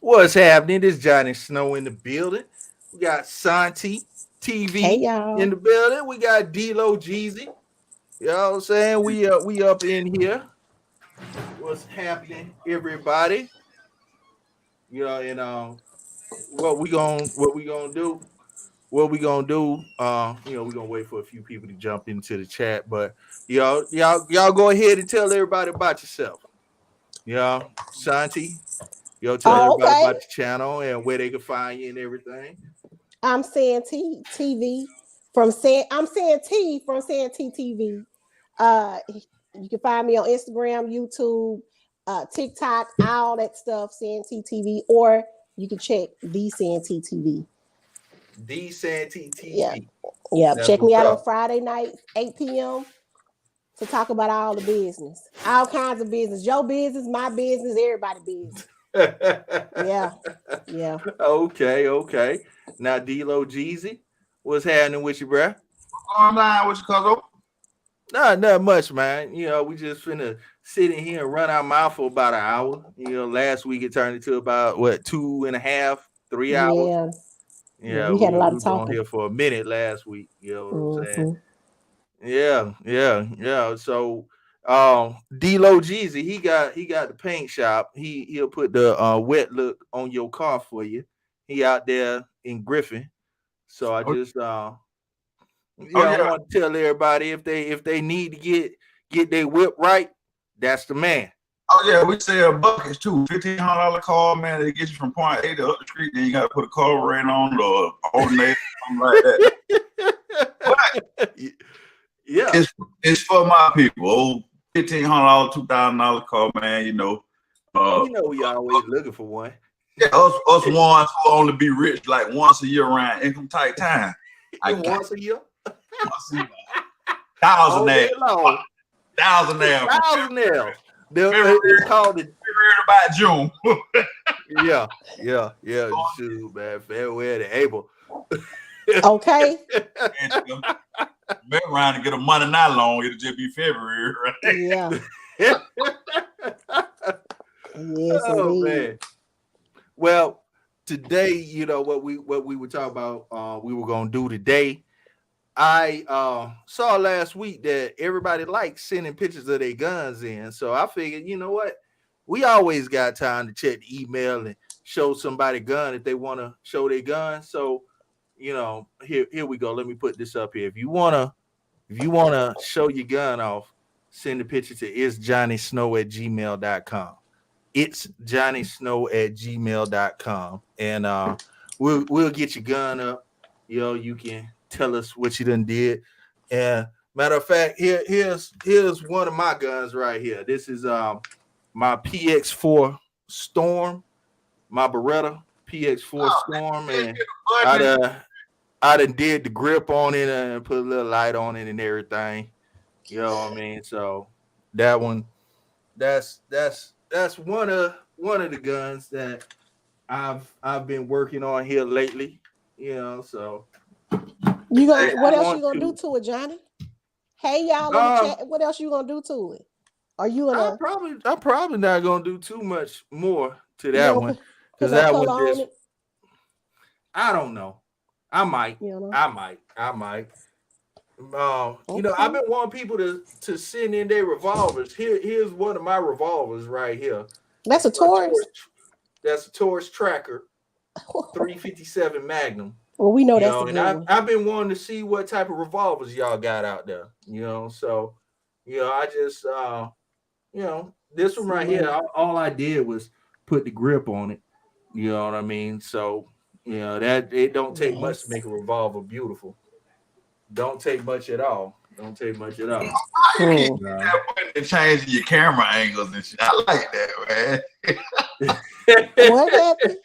What's happening? This Johnny Snow in the building. We got Santi Hey TV in y'all. the building. We got D-Lo Jeezy. You know what I'm saying? We up in here. What's happening, everybody? And what we gonna do? What we gonna do? We're gonna wait for a few people to jump into the chat, but y'all go ahead and tell everybody about yourself. Santi, tell Oh, everybody okay. about the channel and where they can find you and everything. I'm saying TV I'm saying T from saying TTV. You can find me on Instagram, YouTube, TikTok, all that stuff, saying TTV, or you can check the saying TTV. D Santee Yeah. TV. Yeah. That's Check me what's out on up. Friday nights, 8 p.m. to talk about all the business. All kinds of business. Your business, my business, everybody business. Yeah. Yeah. Okay. Now D-Lo Jeezy, what's happening with you, bruh? Online, what you call it? Not much, man. We just finna sit in here and run our mouth for about an hour. Last week it turned into about what 2.5, 3 hours. Yeah. Yeah. Yeah, We had a lot we of was on talking. here for a minute last week. You know what I'm saying? Mm-hmm. Yeah. So D-Lo Jeezy, he got the paint shop. He'll put the wet look on your car for you. He out there in Griffin. So I Oh, just oh I yeah, want to tell everybody if they need to get their whip right, that's the man. oh yeah. We sell buckets too. $1,500 car, man. They get you from point A to up the street. Then you got to put a carburetor on or alternator, something like that. But Yeah. it's for my people. Oh, $1,500, $2,000 car, man. We always looking for one. Yeah, us ones who only be rich like once a year around income type time. I got Once a year, once a year. all day Thousandaire, long. thousandaire from Thousandaire. February, It's called it. February about June. Yeah. Shoot, man. Farewell to Abel. Okay. And been around to get a money not long. It'll just be February, right? Yeah. Yes, Oh indeed. man. Well, today, what we were talking about, we were gonna do today. I saw last week that everybody likes sending pictures of their guns in. So I figured, you know what? We always got time to check the email and show somebody gun if they want to show their gun. So, here we go. Let me put this up here. If you wanna show your gun off, send a picture to itsjohnny.snow@gmail.com. It's johnnysnow@gmail.com. And we'll get your gun up. You can tell us what you done did. And matter of fact, here's one of my guns right here. This is my PX4 Storm, my Beretta PX4 Oh, Storm, they and get a I button. done I done did the grip on it and put a little light on it and everything. You know what I mean? So that one, that's one of the guns that I've been working on here lately. So You if gonna you what else you want gonna do to, to it, Johnny? Hey y'all in the um, chat. What else you gonna do to it? Are you I'm gonna probably I'm probably not gonna do too much more to you that gonna one put because no that color one on just it? I don't know. I might, You know? I might. I've Okay. been wanting people to send in their revolvers. Here's one of my revolvers right here. That's It's a a Taurus. Taurus. That's a Taurus Tracker 357 Magnum. Well, we know that's a And good I've one. I've been wanting to see what type of revolvers y'all got out there. So I just this one See right what here. All I did was put the grip on it. You know what I mean? So that it don't take much to nice. make a revolver beautiful. Don't take much at all. Don't take much at all. How you keep Uh, that button and changing your camera angles and shit? I like that, man. What happened?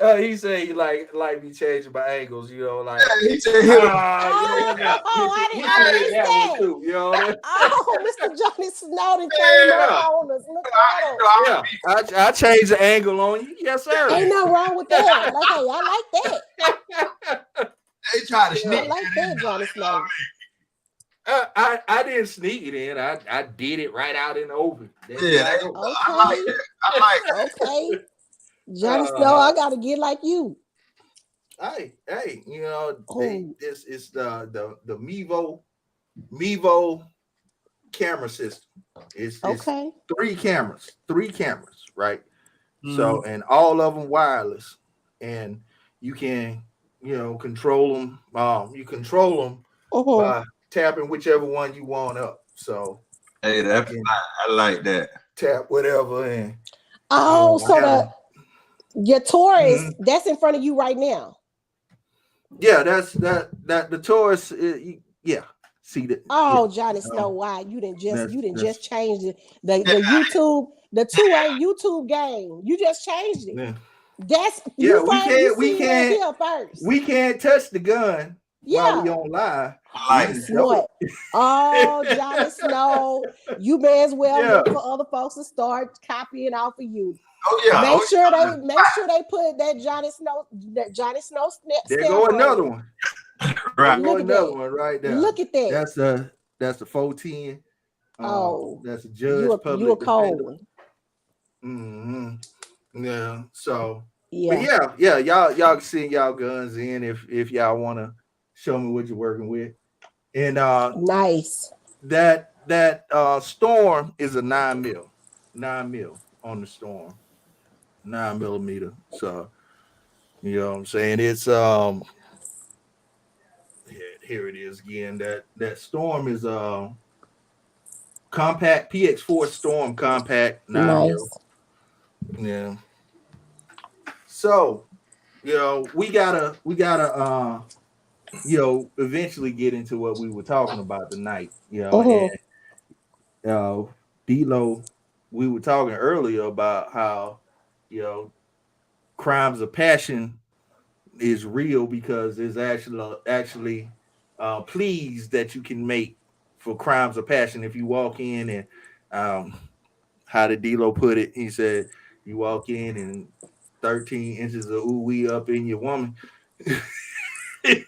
uh, he said he like me changing my angles. Like Yeah, he said hit him. what now? Oh, Hit I me with missed that one that. too. You know that? Oh, Mr. Johnny Snowden came up Yeah. on us. Look I, at him. Yeah, I changed the angle on you. Yes, sir. Ain't nothing wrong with that. Like, hey, I like that. they try to I Yeah. sneak like that in that, there. Johnny You know what Snowden. I didn't sneak it in. I did it right out in the open. I That's mean? what Yeah, I do. I like Okay. that. I like that. Okay. Johnny Snow, I gotta get like you. Hey, you know, Oh, this is the Mevo camera system. It's okay. three cameras, right? Mm. So and all of them wireless, and you can control them. You control them Uh-huh. by tapping whichever one you want up. So Hey, you that's can I like that. tap whatever and Oh, so have the them. your Taurus, Mhm. that's in front of you right now. Yeah, that's that the Taurus. Yeah, see that? Yeah, Oh, Johnny Snow, um, why you didn't that's just change it. The Yeah, YouTube, the 2A YouTube game. You just changed it. yeah. That's Yeah, you first. You see it here first. we can't touch the gun while we Yeah. on live. I We like You can that. show smart. Oh, Johnny it. Snow, you may as well Yeah, look for other folks to start copying off of you. Oh yeah, oh Make sure they put that Johnny Snow there go stamp on another it. one. yeah. There Right. go Look at another that. one right there. Look at that. That's the 410. Oh, That's a judge, you a public cold defender. one. Hmm. Yeah. So, but Yeah. yeah, y'all can send y'all guns in if y'all want to show me what you're working with. And Nice. that storm is a 9 mil on the storm, 9 millimeter. So you know what I'm saying? It's here it is again. That storm is compact PX4 storm compact 9 mil. Nice. Yeah. So we gotta eventually get into what we were talking about tonight. And Uh-huh. uh D'Lo, we were talking earlier about how you know crimes of passion is real because there's actually pleas that you can make for crimes of passion if you walk in and um how did D'Lo put it? He said you walk in and 13 inches of ooh wee up in your woman.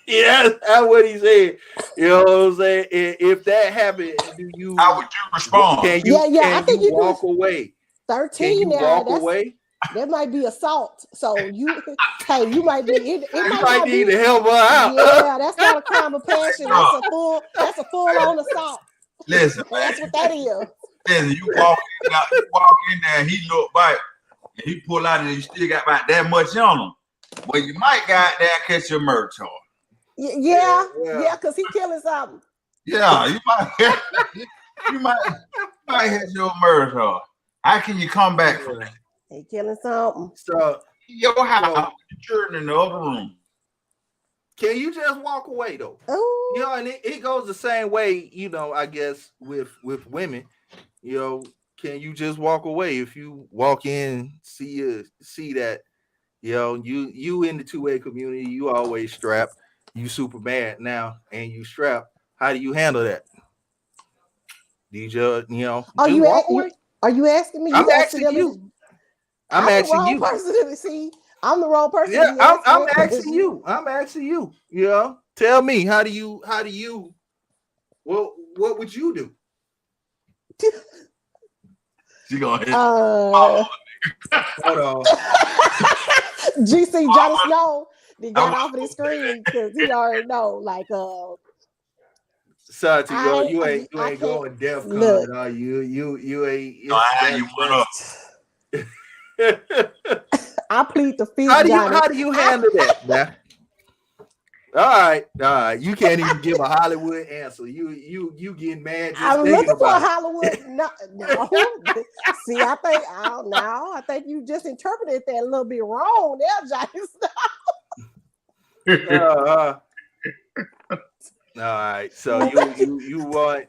Yeah, that's what he said. You know what I'm saying? If that happened, do How you would you respond? Yeah. I can you think you can walk away? Can 13 you now. walk That's away? that might be assault. So you hey, you might be it You might might not need to be. help her out. Yeah, that's not a crime of passion. Look, That's a full on assault. listen, That's what man. that is. Listen, you walk in there, and he look back, and he pull out, and you still got about that much on him. Well, you might got there catch your murder charge. Yeah, Yeah. because he killing something. Yeah, you might, you might hit your murder charge. How can you come back from Yeah. He killing something. So your house so with your children in the other room? can you just walk away though? Oh, And it goes the same way, I guess with women, can you just walk away if you walk in, see that, you in the 2A community, you always strapped, you super mad now, and you strapped. How do you handle that? Do you are just you walk at you? away? Are you asking me? I'm You asking accidentally. you. I'm I'm the asking wrong you. person to see. I'm the wrong person to Yeah, be I'm asking I'm that asking question. you. I'm asking you. Tell me how do you what would you do? She gonna hit. Uh, Hold on. GC Johnny Snow, they I got want off of the screen because he already know. Like, Santi, you I ain't can't going DEF look. CON, are you ain't to it's how you went up. that's I plead the how fifth, do you Johnny. how do you I, handle that, man? All right. You can't even give a Hollywood answer. You getting mad just I'm thinking looking for a about Hollywood. No, no. See, I think you just interpreted that a little bit wrong there, Johnny. it. All right. So I think you want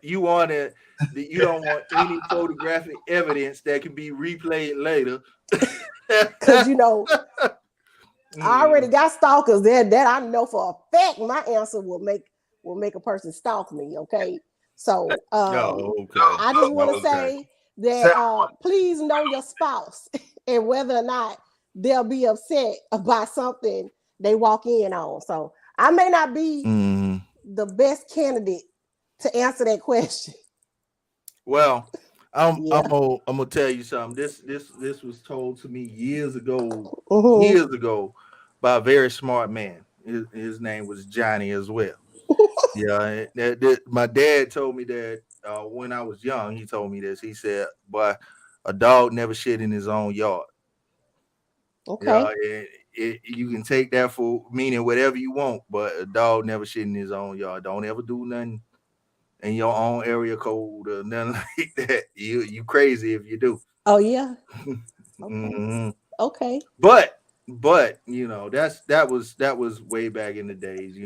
it. You don't want any photographic evidence that can be replayed later. because I already Mm. got stalkers there. That I know for a fact my answer will make a person stalk me. Okay, so Oh, okay. I just want to Okay. say that So, please know your spouse and whether or not they'll be upset about something they walk in on. So I may not be Mm. the best candidate to answer that question. Well, Yeah. I'm gonna tell you something. This was told to me Mm-hmm. years ago, by a very smart man. His name was Johnny as well. Yeah, my dad told me that when I was young. He told me this. He said, "Boy, a dog never shit in his own yard." Yeah, Okay. you can take that for meaning whatever you want, but a dog never shit in his own yard. Don't ever do nothing in your own area code or nothing like that. You crazy if you do. Oh yeah. Okay. hmm Okay. but that was way back in the days.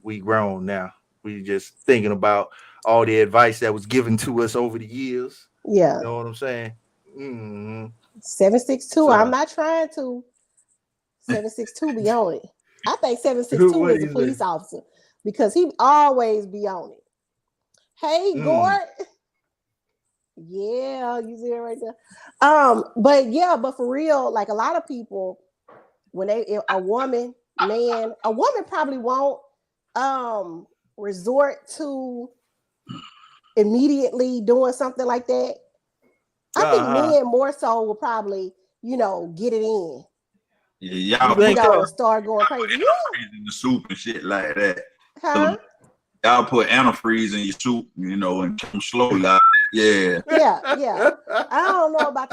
We grown now. We just thinking about all the advice that was given to us over the years. You Yeah. know what I'm saying? hmm 762. I'm So not trying to 762 be on it. I think 762 what is do a you say? police officer because he always be on it. Hey, Mm. Gort. Yeah, you see it right there. But yeah, but for real, like a lot of people, when a woman, man, a woman probably won't um resort to immediately doing something like that. I think Uh-huh. men more so will probably, get it in, Yeah, You y'all put think so? and start going crazy. Yeah, antifreeze in the soup and shit like that. So huh? y'all put antifreeze in your soup, and come slowly. Like, yeah. Yeah, yeah. I don't know about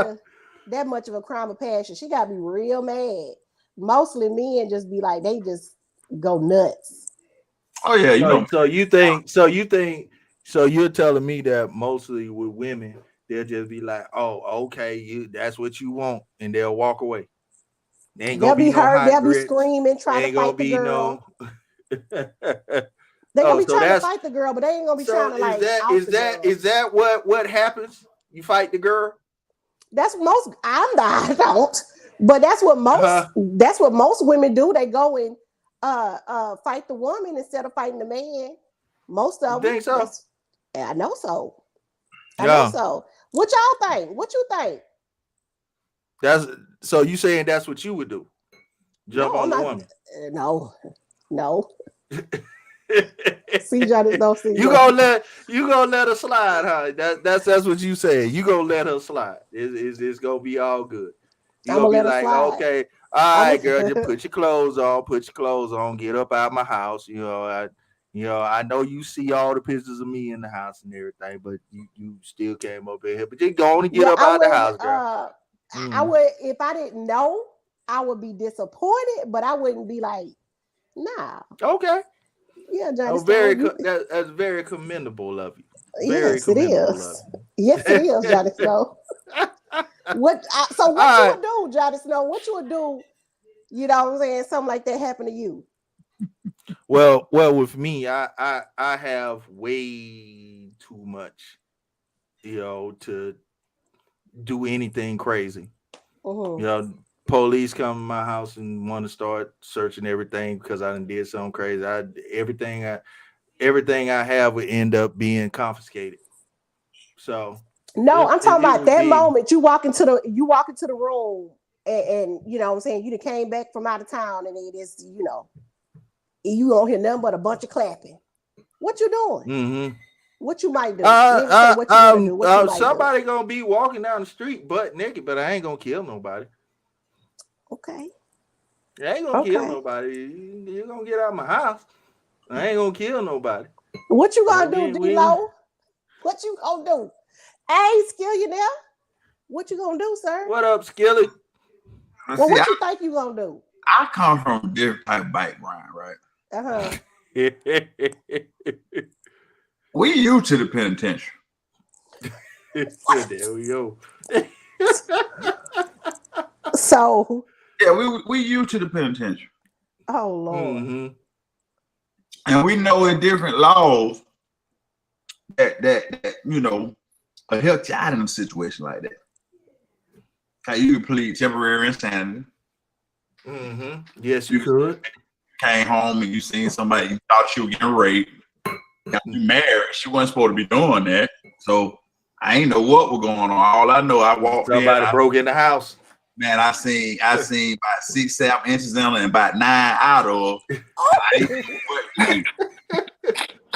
that much of a crime of passion. She gotta be real mad. Mostly men just be like, they just go nuts. Oh yeah, So you're telling me that mostly with women, they'll just be like, "Oh, okay, that's what you want," and they'll walk away. There ain't gonna They'll be be no hurt, hot they'll be grits. screaming, There trying to ain't gonna fight the be girl. no. They're gonna Oh, be so trying to that's fight the girl, but they ain't gonna be so trying to is like that out is the that girl. is that what happens? You fight the girl? That's most I'm not, I don't. But Huh? that's what most women do. They go and fight the woman instead of fighting the man. Most You of them. think so? That's I know so. I know Yeah. so. What y'all think? What you think? That's so you saying that's what you would do? Jump No, I'm on the not. woman. No, no. CJ is no you CJ. gonna let you gonna let her slide, huh? That's what you saying. You gonna let her slide. It's gonna be all good. You I'm gonna gonna be let her like, slide. okay, all I'm right, girl, just a, put your clothes on, get up out of my house. I know you see all the pictures of me in the house and everything, but you still came up in here. But you go on and get yeah. up I out the would. house, girl. I Mm. would if I didn't know. I would be disappointed, but I wouldn't be like, nah. Okay. Yeah, Johnny Oh, Stone. that's very commendable of you. Very Yes, it commendable of is. Yes, it you. is, Johnny Snow. So what you All right. would do, Johnny Snow? What you would do? You know what I'm saying? Something like that happened to you. Well, with me, I have way too much, to do anything crazy. You Mm-hmm. know, police come to my house and want to start searching everything because I done did something crazy. Everything I have would end up being confiscated. So No, I'm talking it about would that be. moment. You walk into the room, and you know what I'm saying, you came back from out of town, and it is, you don't hear nothing but a bunch of clapping. What you doing? Mm-hmm. What you might do? We ain't gonna say what you're gonna do. What you might do? Somebody gonna be walking down the street butt naked, but I ain't gonna kill nobody. Okay. I ain't gonna kill Okay. nobody. You gonna get out of my house. I ain't gonna kill nobody. What you gonna do, We D-Lo? What you gonna do? Hey, skill you now? What you gonna do, sir? what up, Skilly? Well, See, what you think you gonna do? I come from a different type of background, right? Uh-huh. We used to the penitentiary. There we go. So, Yeah, we used to the penitentiary, oh Lord. Mm-hmm. and we know in different laws that will help you out in a situation like that. How you can plead temporary insanity. Mm-hmm. Yes, you You could. came home and you seen somebody you thought she was getting raped. Got you married. She wasn't supposed to be doing that. So I ain't know what was going on. All I know, I walked in. Somebody broke in the house. I seen about 6, 7 inches in and about 9 out of. I ain't know what to do.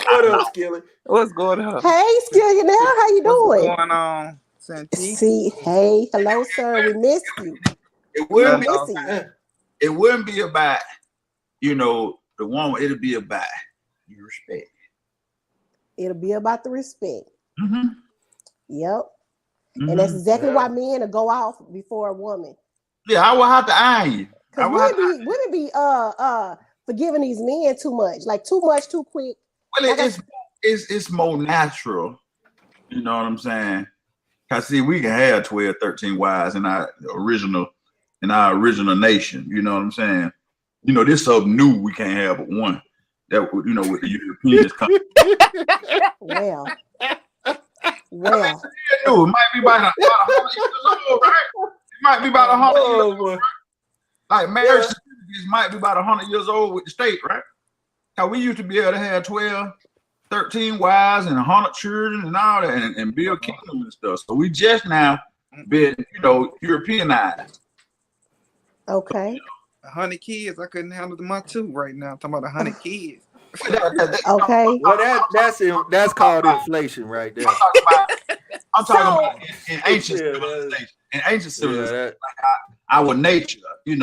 What up, Skilly? What's going on? Hey, Skillionaire, how you What's doing? going on, Santi? See, hey, hello, sir. We missed you. It We're wouldn't be. missing you. It wouldn't be about, the woman. It'll be about your respect. It'll be about the respect. Mm-hmm. Yep. Mm-hmm. And that's exactly Yeah. why men will go off before a woman. Yeah, I will have to iron you. Because would it be forgiving these men too much? Like too much, too quick. Well, Like it's more natural. You know what I'm saying? Cause see, we can have 12, 13 wives in our original nation. You know what I'm saying? This is something new. We can't have but one. That with the Europeans coming. well. It might be about 100 years old, right? It might be about 100 years old. Like marriage certificates might be about 100 years old with the state, right? How we used to be able to have 12, 13 wives and 100 children and all that and build kingdoms and stuff. So we just now been, Europeanized. Okay. 100 kids, I couldn't handle my two right now. I'm talking about 100 kids. Okay. Well, that's called inflation right there. I'm talking about in ancient civilization. In ancient civilization, like our nature, we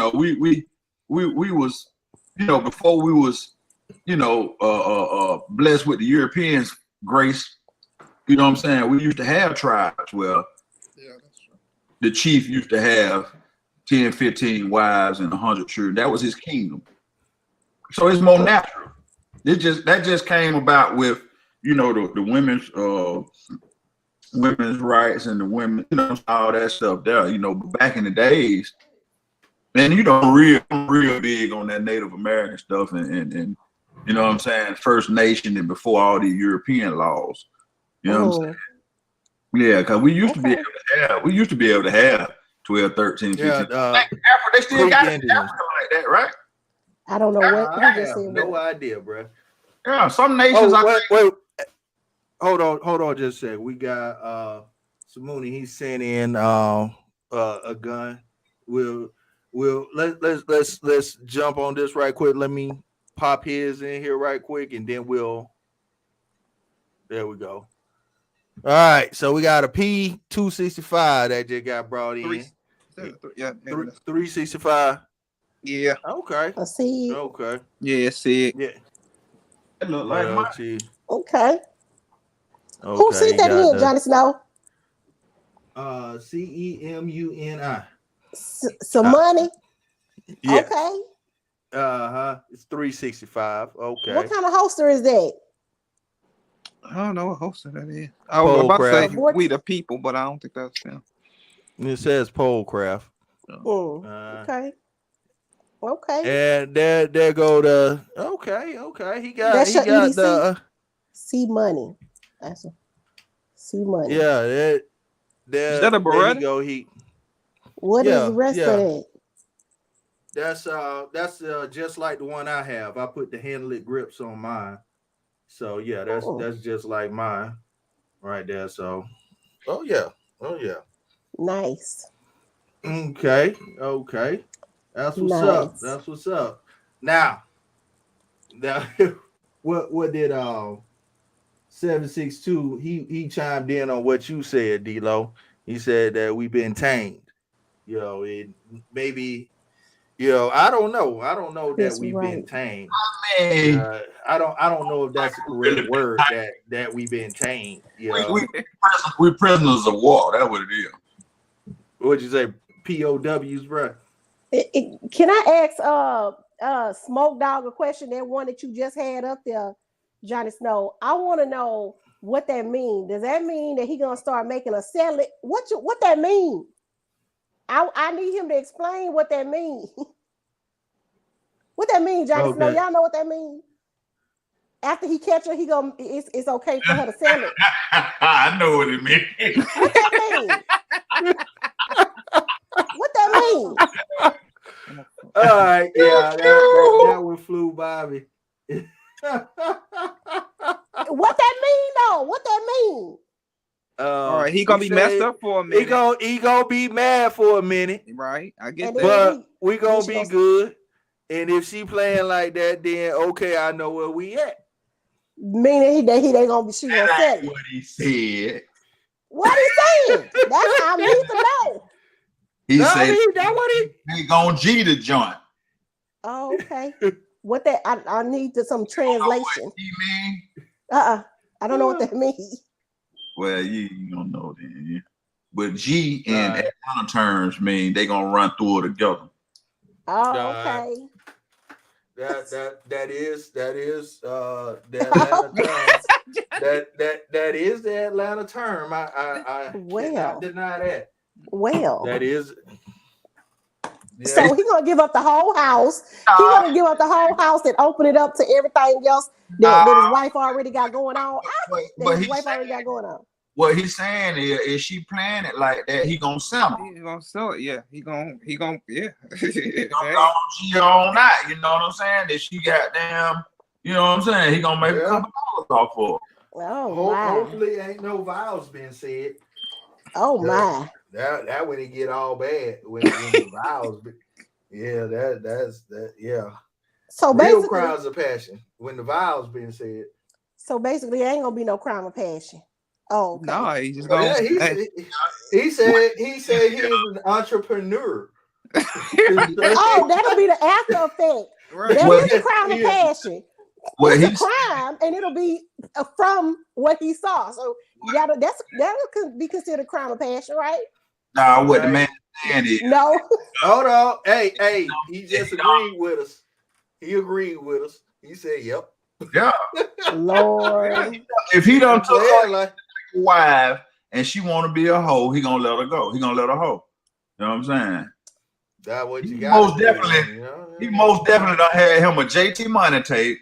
was, before we was, blessed with the Europeans' grace. You know what I'm saying? We used to have tribes where That's true. the chief used to have 10, 15 wives and 100 children. That was his kingdom. So it's more natural. That just came about with, the women's rights and the women, all that stuff there. But back in the days, man, real big on that Native American stuff and you know what I'm saying, First Nation and before all the European laws. You know what I'm saying? Yeah, because we used to be able to have 12, 13, 15. Africa, they still got it in Africa like that, right? I don't know what I have no idea, bro. Yeah, some nations. Wait. Hold on, just a sec. We got Samuni. He's sent in a gun. Let's jump on this right quick. Let me pop his in here right quick, and then there we go. All right, so we got a P265 that just got brought in. 365. Yeah. Okay. I see. Okay. Yeah, see it. Yeah. It look like mine. Okay. Who sent that in, Johnny Snow? CEMUNI. Some money. Yeah. Okay. It's 365. Okay. What kind of holster is that? I don't know what holster that is. I was about to say we the people, but I don't think that's them. It says Polecraft. Okay. Okay. And there go the okay. He got EDC? the C money. That's C money. Yeah, is that a Beretta? There you go. What is the rest of it? That's just like the one I have. I put the handlet grips on mine. So yeah, that's just like mine right there. So oh yeah. Nice. Okay. That's what's up. Now what did 762 he chimed in on what you said, D-Lo. He said that we've been tamed. It maybe I don't know that we've been tamed. I don't know if that's the correct word that we've been tamed. We prisoners of war. That's what it is. What'd you say? POWs, bro. Can I ask Smoke Dog a question? That one that you just had up there, Johnny Snow. I want to know what that means. Does that mean that he gonna start making a salad? What that mean? I need him to explain what that means. What that mean, Johnny Snow? Y'all know what that means? After he catch her, it's okay for her to sell it. I know what it means. What that mean? What that mean? All right, yeah, that one flew by me. What that mean though? What that mean? All right, he gonna be messed up for a minute. He gonna be mad for a minute, right? I get that, but we gonna be good. And if she playing like that, then okay, I know where we at. Meaning he ain't gonna be. She gonna sell it. What he said. What he saying? That's how I need to know. He said that what he gonna G the joint. Oh, okay. What that? I need some translation. He mean? I don't know what that means. Well, you don't know then. Yeah. But G in Atlanta terms mean they gonna run through it together. Oh, okay. That is the Atlanta term. that is the Atlanta term. I cannot deny that. Well, that is. Yeah. So he gonna give up the whole house. He gonna give up the whole house and open it up to everything else that his wife already got going on. What he's saying is she playing it like that. He gonna sell it. He gonna sell it. Yeah. He gonna yeah. He gonna G on that. You know what I'm saying? That she got damn. You know what I'm saying? He gonna make a couple dollars off for it. Oh my. Hopefully ain't no vows being said. Oh my. That when it get all bad when the vows. Yeah, that's yeah. So real basically, crimes of passion when the vows being said. So basically, there ain't gonna be no crime of passion. Oh okay. No, he just gonna. He said he is an entrepreneur. Oh, that'll be the after effect. Right. That is a crime of passion. Well, it's a crime, and it'll be from what he saw. So that'll be considered a crime of passion, right? Nah, what the man saying is no. Hold on, hey, he just agreed with us. He agreed with us. He said, "Yep." Yeah. Lord, if he don't took her like a wife and she want to be a hoe, he gonna let her go. He gonna let her hoe. You know what I'm saying? That what you got. Most definitely. You know? He most definitely done had him a JT Money tape.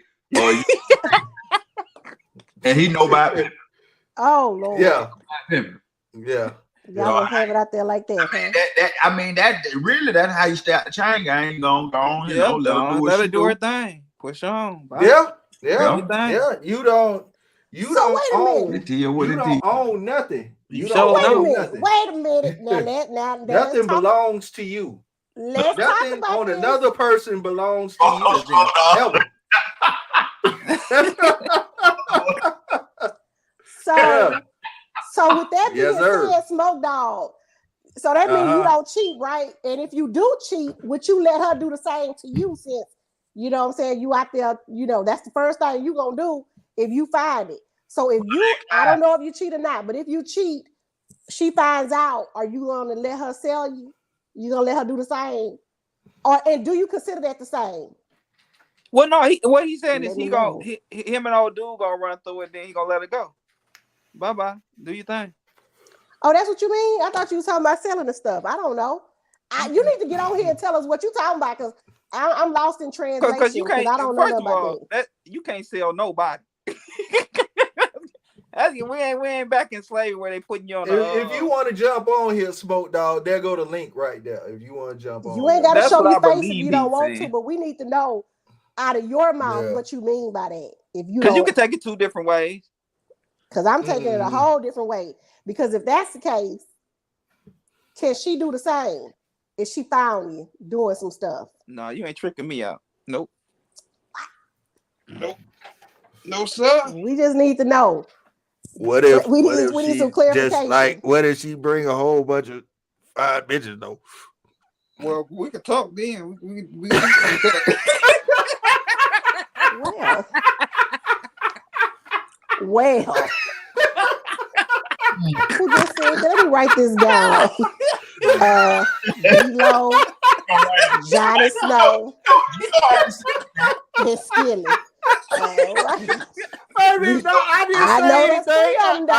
And he know about it. Oh Lord. Yeah. Yeah. Y'all gonna have it out there like that. I mean, that really that's how you start the chain gang. You gonna go on, you know, let her do her thing. Push on. Bye. Yeah. You don't own nothing. Wait a minute. Now nothing belongs to you. Let's nothing talk about on this. Another person belongs to you. So with that being said, Smoke Dog. So that means you don't cheat, right? And if you do cheat, would you let her do the same to you? Since you know what I'm saying, you out there, you know that's the first thing you gonna do if you find it. So if you, I don't know if you cheat or not, but if you cheat, she finds out. Are you gonna let her sell you? You gonna let her do the same, and do you consider that the same? Well, no. What he's saying is him and old dude gonna run through it, then he gonna let it go. Bye bye. Do your thing. Oh, that's what you mean? I thought you was talking about selling the stuff. I don't know. You need to get on here and tell us what you talking about, because I'm lost in translation. Because I don't know about that. You can't sell nobody. we ain't back in slavery where they putting you on. If you want to jump on here, Smoke Dog, there go the link right there. If you want to jump on, you ain't got to show your face if you don't want to, but we need to know out of your mouth what you mean by that. If you, because you can take it two different ways. Because I'm taking it a whole different way. Because if that's the case, can she do the same if she found you doing some stuff? No, you ain't tricking me out. Nope. No, sir. We just need to know. What if we need some clarification? Just like, what if she bring a whole bunch of 5 bitches though? Well, we can talk then. We Well. Who just said that? Let me write this down. D-Lo, Johnny Snow, and Skilly. Right. I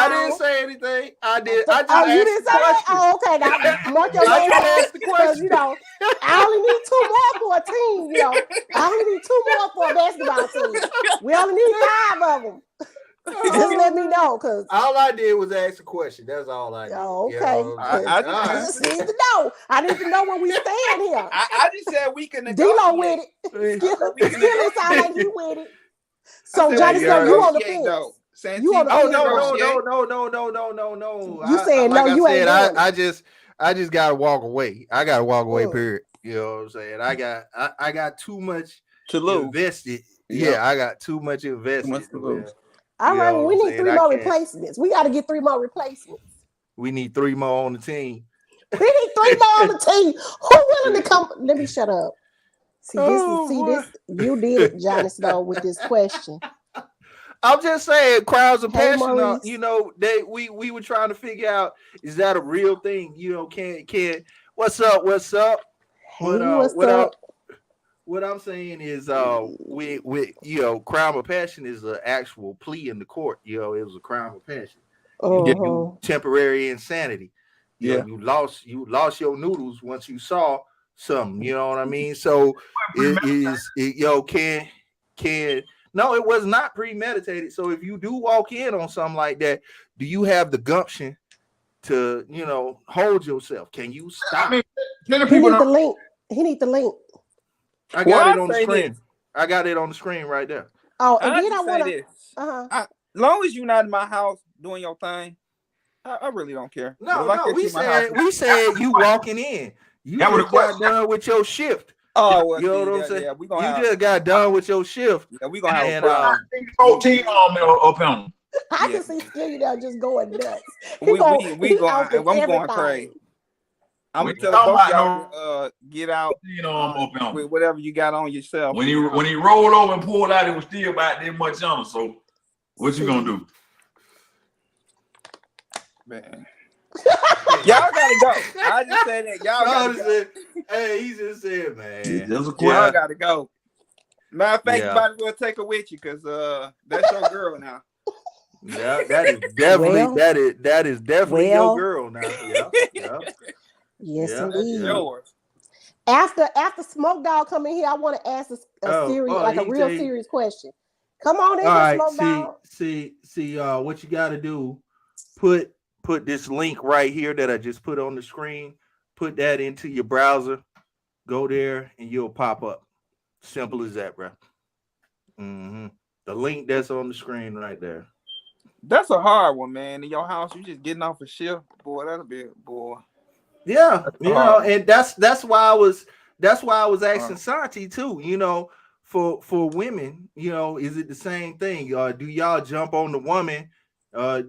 didn't say anything. I just you didn't say that? Oh, okay. Now, mark your name asked the question. You know, I only need 2 more for a team. You know, I only need 2 more for a basketball team. We only need 5 of them. Just let me know, because all I did was ask a question. That's all I did. Oh, okay. You know, I just need to know. I need to know where we stand here. I just said we can D-Lo with it. Skilly sound like he with it. So Johnny said you on the fence. You on the no. You saying no? You ain't. I just gotta walk away. I gotta walk away. Period. You know what I'm saying? I got too much to lose. Invested. Yeah, I got too much invested. All right, well, we need 3 I more can't. replacements. We got to get 3 more replacements. We need 3 more on the team. We need 3 more on the team. Who willing to come? Let me shut up. See this. You did it, Johnny Snow, with this question. I'm just saying, crowds of Hey, passion. Maurice. We were trying to figure out, is that a real thing? Can what's up? Hey, what's up? What I'm saying is, we crime of passion is an actual plea in the court. It was a crime of passion. You temporary insanity. You lost your noodles once you saw something. You know what I mean? So can no, it was not premeditated. So if you do walk in on something like that, do you have the gumption to hold yourself? Can you stop? I mean, he needs the link. I got it on the screen. I got it on the screen right there. Oh, and then I want to. As long as you're not in my house doing your thing, I really don't care. No, we said you walking in. You just got done with your shift. Oh, well, you know what I'm saying? Yeah, you just got done with your shift. Yeah, we gonna have 14 on up on. I can see Skilly now just going nuts. I'm going crazy. I'm gonna tell both y'all get out. With whatever you got on yourself. When he rolled over and pulled out, it was still about that much on. So, what you gonna do? Man. Y'all gotta go. I just said that. Y'all gotta go. Hey, he just said, man. Y'all gotta go. Matter of fact, you might as well take her with you, because that's your girl now. Yeah, that is definitely your girl now. Yeah. Yes, indeed. Yours. After Smoke Dog come in here, I want to ask a real serious question. Come on in, Smoke Dog. See, what you got to do? Put this link right here that I just put on the screen. Put that into your browser. Go there, and you'll pop up. Simple as that, bro. Mm-hmm. The link that's on the screen right there. That's a hard one, man. In your house, you just getting off a shift, boy. That'll be boy. Yeah, and that's why I was asking Santi too. For women, is it the same thing? Do y'all jump on the woman? Or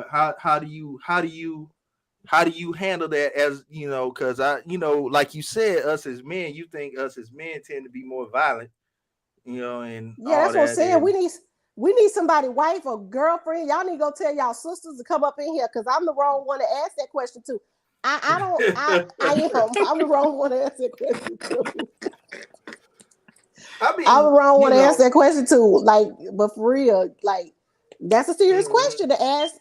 how do you handle that as because like you said, us as men, you think us as men tend to be more violent, and that's what I'm saying. We need somebody, wife or girlfriend. Y'all need to go tell y'all sisters to come up in here, because I'm the wrong one to ask that question too. I'm the wrong one to ask that question too. I'm the wrong one to ask that question too. Like, but for real, like, that's a serious question to ask.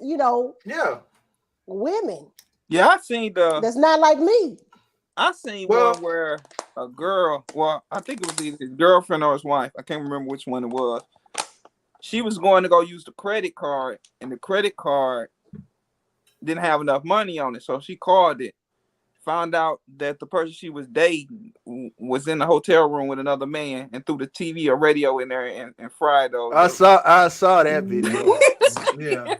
Women. Yeah, I seen that's not like me. I seen one where a girl. Well, I think it was either his girlfriend or his wife. I can't remember which one it was. She was going to go use the credit card, and the credit card didn't have enough money on it, so she called it. Found out that the person she was dating was in the hotel room with another man, and threw the TV or radio in there and fried those. I saw that video. Yeah,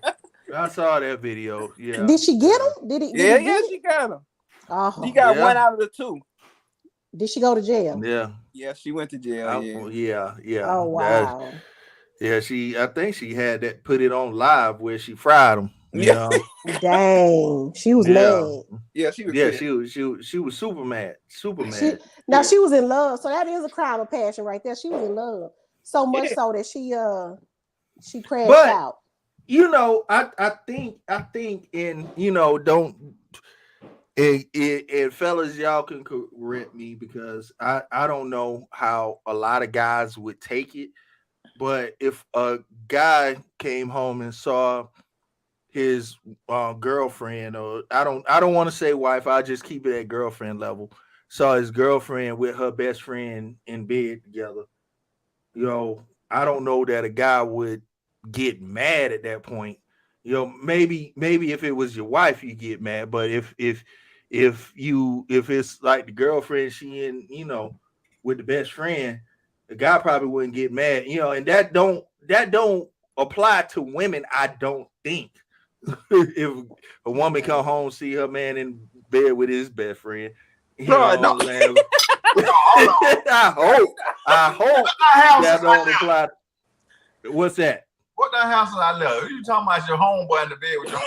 I saw that video. Yeah. Did she get him? Did she got him. She got 1 out of the 2. Did she go to jail? Yeah, she went to jail. Yeah. Oh wow. I think she had that put it on live where she fried him. Yeah. Dang, she was mad. Yeah, she was. Yeah, she was super mad. Super mad. She was in love, so that is a crime of passion right there. She was in love so much so that she crashed out. I think and don't. And fellas, y'all can correct me, because I don't know how a lot of guys would take it. But if a guy came home and saw his girlfriend, or I don't want to say wife, I just keep it at girlfriend level, saw his girlfriend with her best friend in bed together, I don't know that a guy would get mad at that point. Maybe if it was your wife, you get mad, but if it's like the girlfriend, she in, with the best friend, the guy probably wouldn't get mad, and that don't apply to women, I don't think. If a woman come home, see her man in bed with his best friend, I hope that don't apply. What's that? What the house I left? Who you talking about? Your homeboy in the bed with your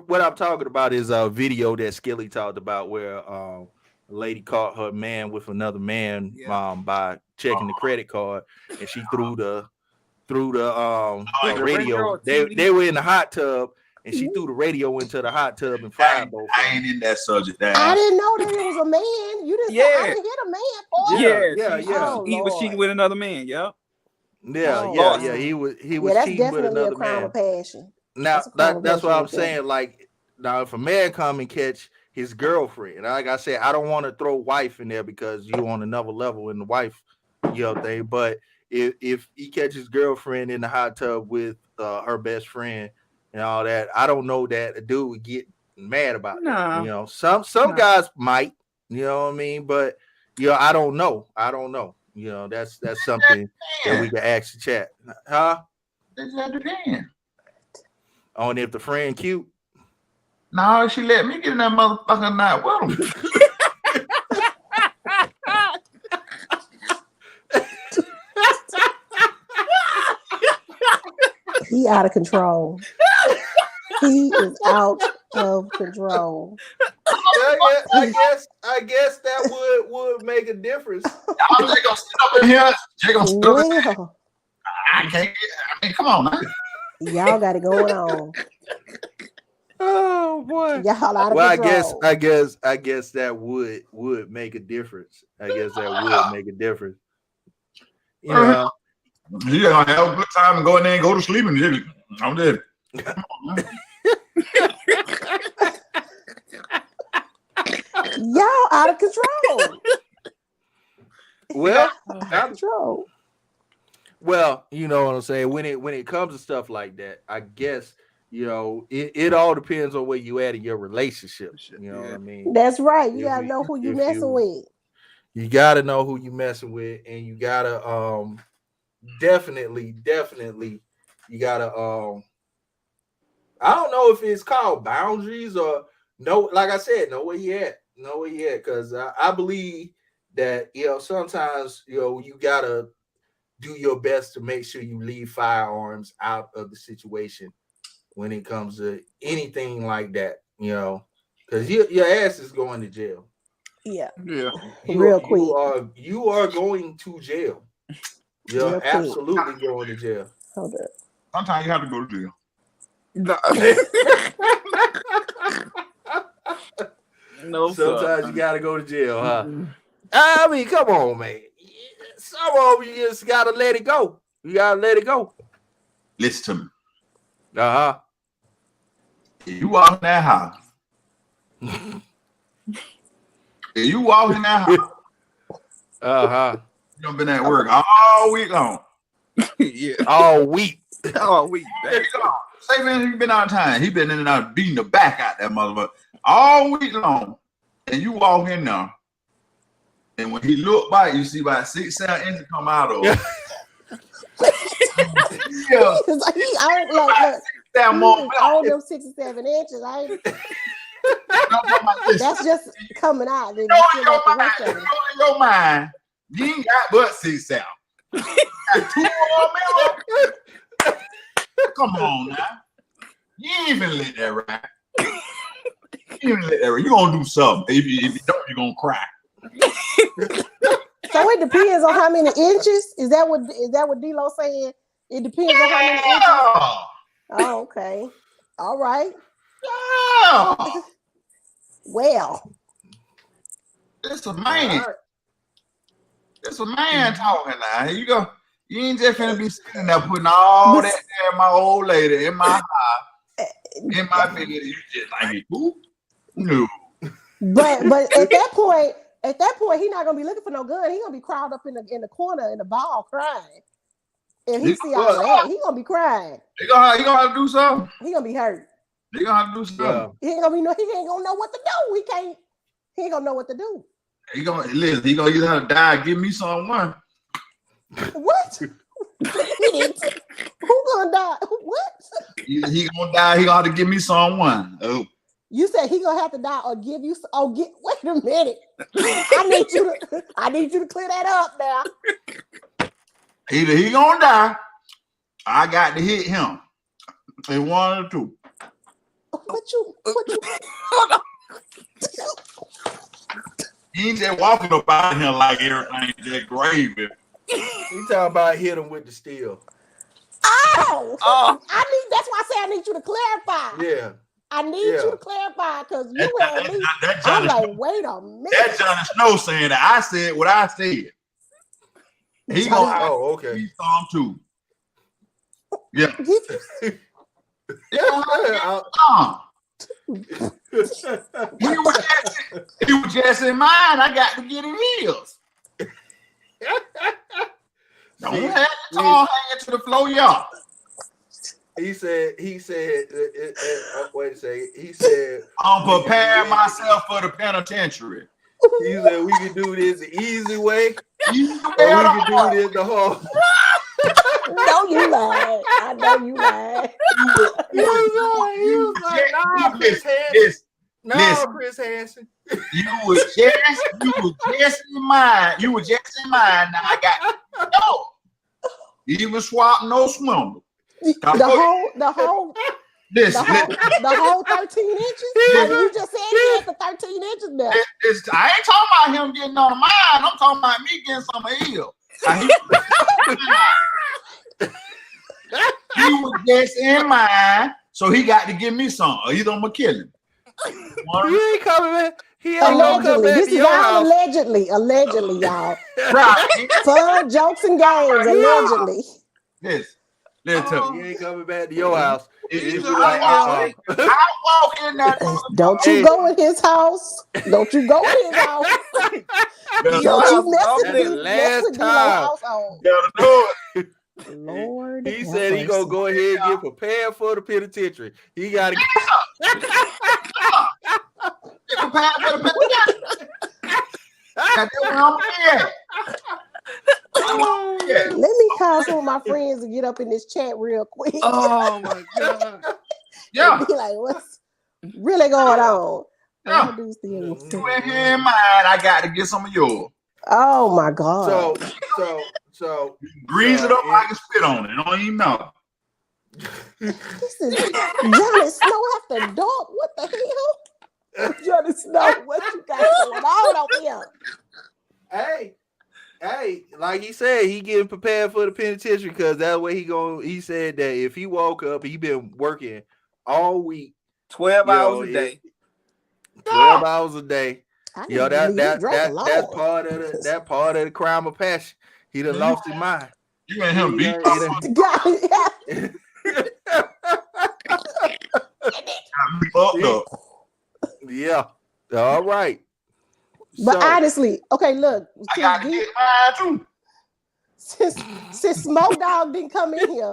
what I'm talking about is a video that Skilly talked about where a lady caught her man with another man by checking the credit card, and she threw the radio. They were in the hot tub, and she threw the radio into the hot tub and fired both. I ain't in that subject. I didn't know that it was a man. You didn't say I didn't hit a man. Boy. He was cheating with another man. Yep. Yeah. He was cheating with another a crime man. Of passion. Now that's what I'm saying. Like now, if a man come and catch his girlfriend, like I said, I don't want to throw wife in there because you on another level in the wife, thing. But if he catches girlfriend in the hot tub with her best friend and all that, I don't know that a dude would get mad about that. Some guys might, you know what I mean, but I don't know. That's something that we can ask the chat, huh? On if the friend cute. No, she let me get in that motherfucking night with him. He out of control. He is out of control. I guess that would make a difference. I'm just gonna sit up in here. I can't. I mean, come on, man. Y'all got it going on. Oh boy. Y'all out of control. I guess that would make a difference. I guess that would make a difference. Yeah, gonna have a good time and go in there and go to sleep and I'm dead. Y'all out of control. Well, out of control. Well, you know what I'm saying. When it comes to stuff like that, I guess it all depends on where you at in your relationship. You know what I mean? That's right. You gotta know who you messing with. You gotta know who you messing with, and you gotta definitely you gotta I don't know if it's called boundaries or no. Like I said, know where you at, because I believe that sometimes you gotta do your best to make sure you leave firearms out of the situation when it comes to anything like that, because your ass is going to jail. Yeah. Real quick. You are going to jail. You're absolutely going to jail. Hold up. Sometimes you have to go to jail. No. Sometimes you gotta go to jail, huh? I mean, come on, man. Some of you just gotta let it go. You gotta let it go. Listen to me. Uh-huh. If you walk in that house. Uh-huh. You done been at work all week long. Yeah. All week. There you go. Say, man, he been out of time. He been in and out beating the back out that motherfucker all week long. And you walk in there. And when he look back, you see about 6-7 inches come out of him. Yeah. He all them 6 or 7 inches. That's just coming out. In your mind, you ain't got but 6-7. Got 2 more. Come on now. You ain't even let that ride. You're gonna do something. If you don't, you're gonna cry. So it depends on how many inches. Is that what D-Lo saying? It depends on how many inches. Oh, okay. All right. Yeah. Well. It's a man. It's a man talking now. Here you go. You ain't just gonna be sitting there putting all that there, my old lady, in my house, in my bed. You just like, who? No. But at that point, he's not gonna be looking for no gun. He's gonna be crawled up in the corner in the ball crying. If he see all that, he's gonna be crying. He gonna have to do something. He gonna be hurt. He gonna have to do something. He ain't gonna know what to do. He ain't gonna know what to do. He gonna either have to die or give me someone. What? Who gonna die? What? He gonna die. He gonna have to give me someone. Oh. You said he gonna have to die or give you? Wait a minute. I need you to clear that up now. Either he gonna die, I got to hit him. It's one or two. What you? He ain't just walking up out of here like everything just gravy. He talking about hit him with the steel. Oh, Oh. That's why I say I need you to clarify. Yeah. I need you to clarify because you That- had me. that I'm Johnny like, Snow- wait a minute. That's Johnny Snow saying that I said what I said. He gonna Oh, okay. be some too. Yeah. He was just in mine. I got to get in heels. Don't have the tall hand to the floor, y'all. He said, wait a second. He said, I'm preparing myself for the penitentiary. He said, we can do this the easy way, or we Easy way can do this the hard. No, you lied. I know you lied. He was like, nah, Chris Hansen. No, Chris Hansen. You was just in mine. You were just in mine. Now I got no. Even swap, no swindle. The whole Listen, 13 inches. Like you just said he had the 13 inches now. I ain't talking about him getting on mine. I'm talking about me getting some heel. He was just in mine, so he got to give me some. Either I'm gonna kill him. He ain't coming back. He ain't gonna come back This to is your all house. allegedly, y'all. Right. Fun, jokes, and games, allegedly. Yes. He ain't coming back to your house. I walk in that. Don't you go in his house. Don't you go in his house. Don't you mess with D-Lo household. Gotta do it. Lord, he said he gonna go ahead and get prepared for the penitentiary. He gotta get prepared for the penitentiary. That's where I'm at. Let me call some of my friends and get up in this chat real quick. Oh my god! Yeah, be like, what's really going on? Yeah. In mine, I got to get some of yours. Oh my god! So grease it up. I can spit on it. Don't even know. This is Johnny Snow after dark. What the hell? Johnny Snow, what you got going on over here? Hey, like he said, he getting prepared for the penitentiary because that way he said that if he woke up, he been working all week. 12 hours a day. 12 hours a day. Yo, that's part of the crime of passion. He done lost his mind. You and him beat up. Yeah. All right. But honestly, okay, look. I got to get mine too. Since Smoke Dog didn't come in here,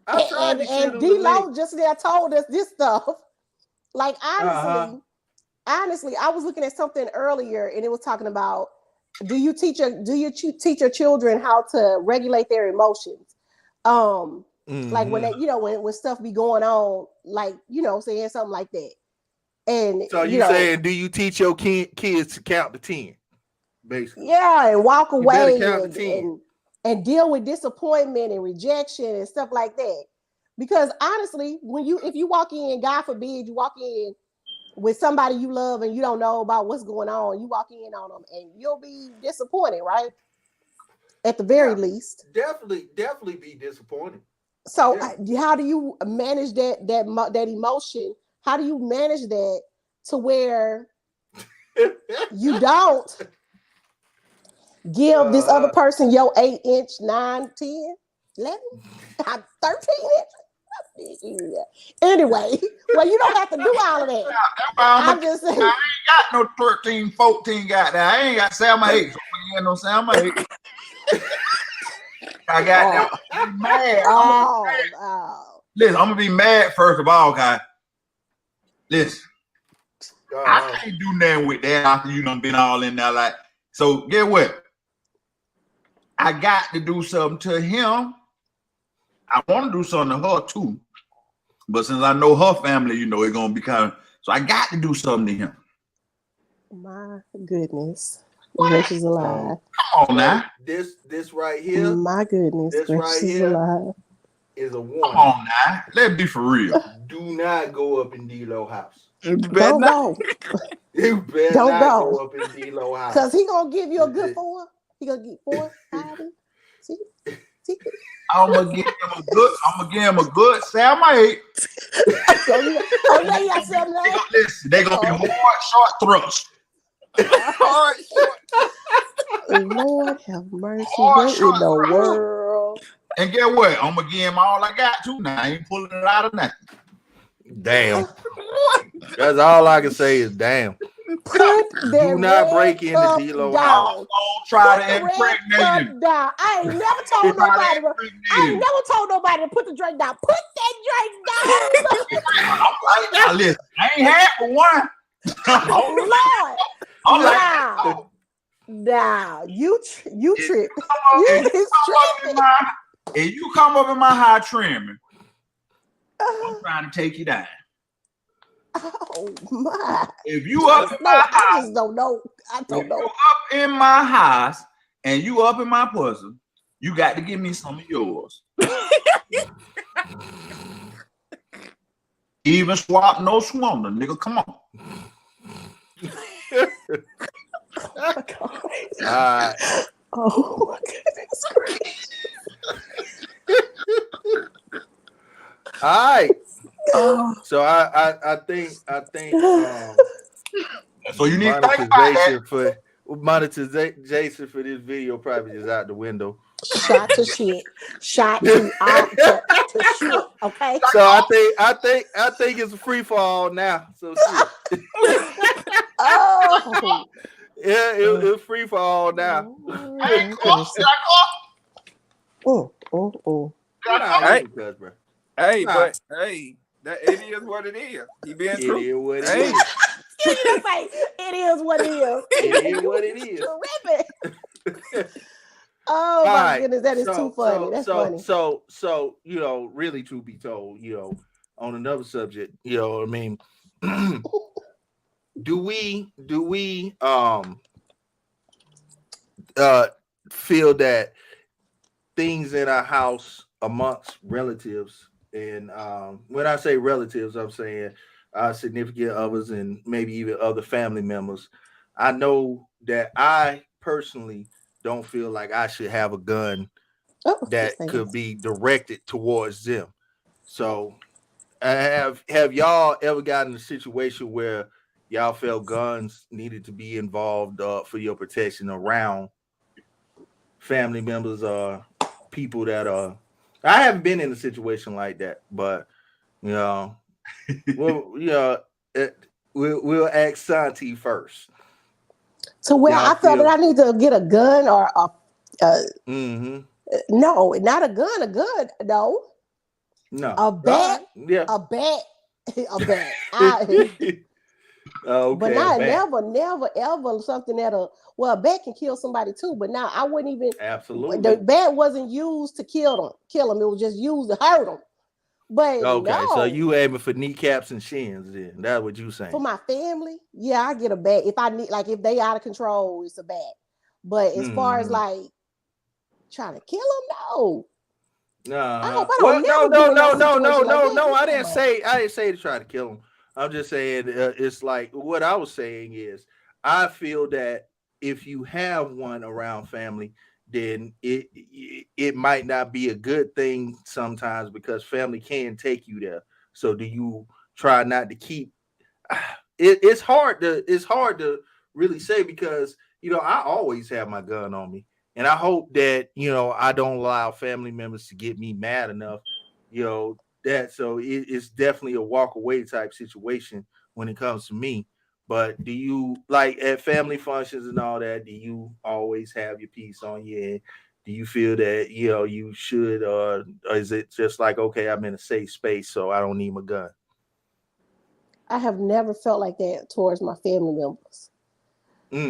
and D-Lo just there told us this stuff. Like honestly, I was looking at something earlier, and it was talking about do you teach your children how to regulate their emotions? Like when they, when stuff be going on, like saying something like that. And so you saying, do you teach your kids to count to 10? Basically, yeah, and walk away and deal with disappointment and rejection and stuff like that. Because honestly, if you walk in, God forbid, you walk in with somebody you love and you don't know about what's going on, you walk in on them and you'll be disappointed, right? At the very least, definitely be disappointed. So how do you manage that emotion? How do you manage that to where you don't give this other person your 8-inch, 9, 10, 11, 13 inches? Anyway, well, you don't have to do all of that. I'm just saying. I ain't got no 13, 14 got that. I ain't got Salma 8. So I ain't no Salma 8. I got that. Mad. Listen, I'm gonna be mad first of all, guys. Listen, I can't do nothing with that after you done been all in there. Like, so get what? I got to do something to him. I want to do something to her too, but since I know her family, it's gonna be kind of. So I got to do something to him. My goodness. Gracious alive. Come on now. This right here, My goodness, this gracious right here alive. is a Come warning. on now. Let's be for real. Do not go up in D-Lo house. Don't go. You better Don't not go. go up in D-Lo house. Cause he gonna give you a good 4. He gonna get 4, 5. See? I'm gonna give him a good 7-8. Oh, yeah, you got 7, 8. Listen, they gonna be hard, short thrust. Hard, short. Lord have mercy. What in the world? And get what? I'm gonna give him all I got too. Now I ain't pulling it out of nothing. Damn. That's all I can say is damn. Put that Do not break red into cup D-Lo house. down. Don't try Put to the red impregnate him. cup down. I ain't never told nobody. I ain't never told nobody to put the drink down. Put that drink down. Now listen, I ain't had for one. Oh Lord! I'm Now you trip. You and is tripping. and you come up in my high trimming, I'm trying to take you down. Oh my! If you up in my I house, just don't know. I don't know. you up in my house and you up in my pussy, you got to give me some of yours. Even swap, no swindler, nigga. Come on. Oh my God. All right. Oh my goodness gracious. All right. Oh. So I think So you need to think about monetization for this video probably just out the window. Shot to shit. Shot to shit. Okay. So I think it's a free fall now. So shit. Oh. Yeah, it's free fall now. Hey, Hey. Bro. Hey, Nah. but hey, it is what it is. He being It true. is what it Hey. is. It is what it is. It is what it is. Terrific. Oh my All right. goodness, that is too funny. That's funny. So really, truth be told, on another subject, I mean, do we feel that things in our house amongst relatives, and when I say relatives, I'm saying our significant others and maybe even other family members. I know that I personally don't feel like I should have a gun that could be directed towards them. So have y'all ever gotten in a situation where y'all felt guns needed to be involved for your protection around family members or people that are? I haven't been in a situation like that, but well, we'll ask Santi first. So I felt that I need to get a gun or no, not a gun. A gun, no. No. A bat. Yeah. A bat. A bat. Okay. But now never ever something a bat can kill somebody too. But now I wouldn't even. Absolutely. The bat wasn't used to kill them. It was just used to hurt them. But okay, no. So you aiming for kneecaps and shins? Then that's what you saying? For my family, yeah, I get a bat. If I need, like, if they out of control, it's a bat. But as far as like trying to kill them, no. No. I didn't say to try to kill them. I'm just saying it's like what I was saying is I feel that if you have one around family, then it might not be a good thing sometimes because family can take you there. So do you try not to keep it's hard to really say because I always have my gun on me. And I hope that, I don't allow family members to get me mad enough, that so it's definitely a walk away type situation when it comes to me. But do you like at family functions and all that? Do you always have your piece on you? And do you feel that you should, or is it just like, okay, I'm in a safe space, so I don't need my gun? I have never felt like that towards my family members,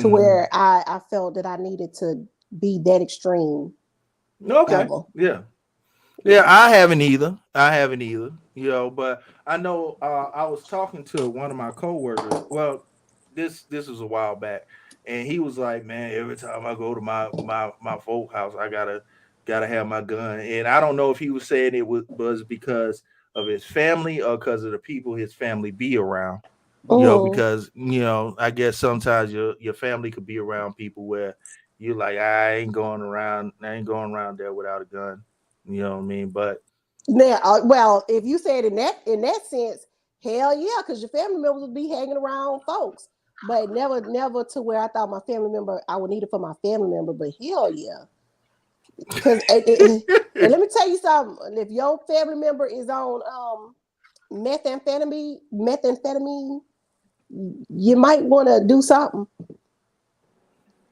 to where I felt that I needed to be that extreme. Okay, ever. Yeah, I haven't either. But I know I was talking to one of my coworkers. Well, this was a while back, And he was like, man, every time I go to my folk house, I gotta have my gun. And I don't know if he was saying it was because of his family or because of the people his family be around. Because I guess sometimes your family could be around people where you're like, I ain't going around there without a gun. You know what I mean? But Now, well, if you said in that sense, hell yeah, because your family members would be hanging around folks, but never to where I thought my family member I would need it for my family member. But hell yeah, because and let me tell you something: if your family member is on methamphetamine, you might want to do something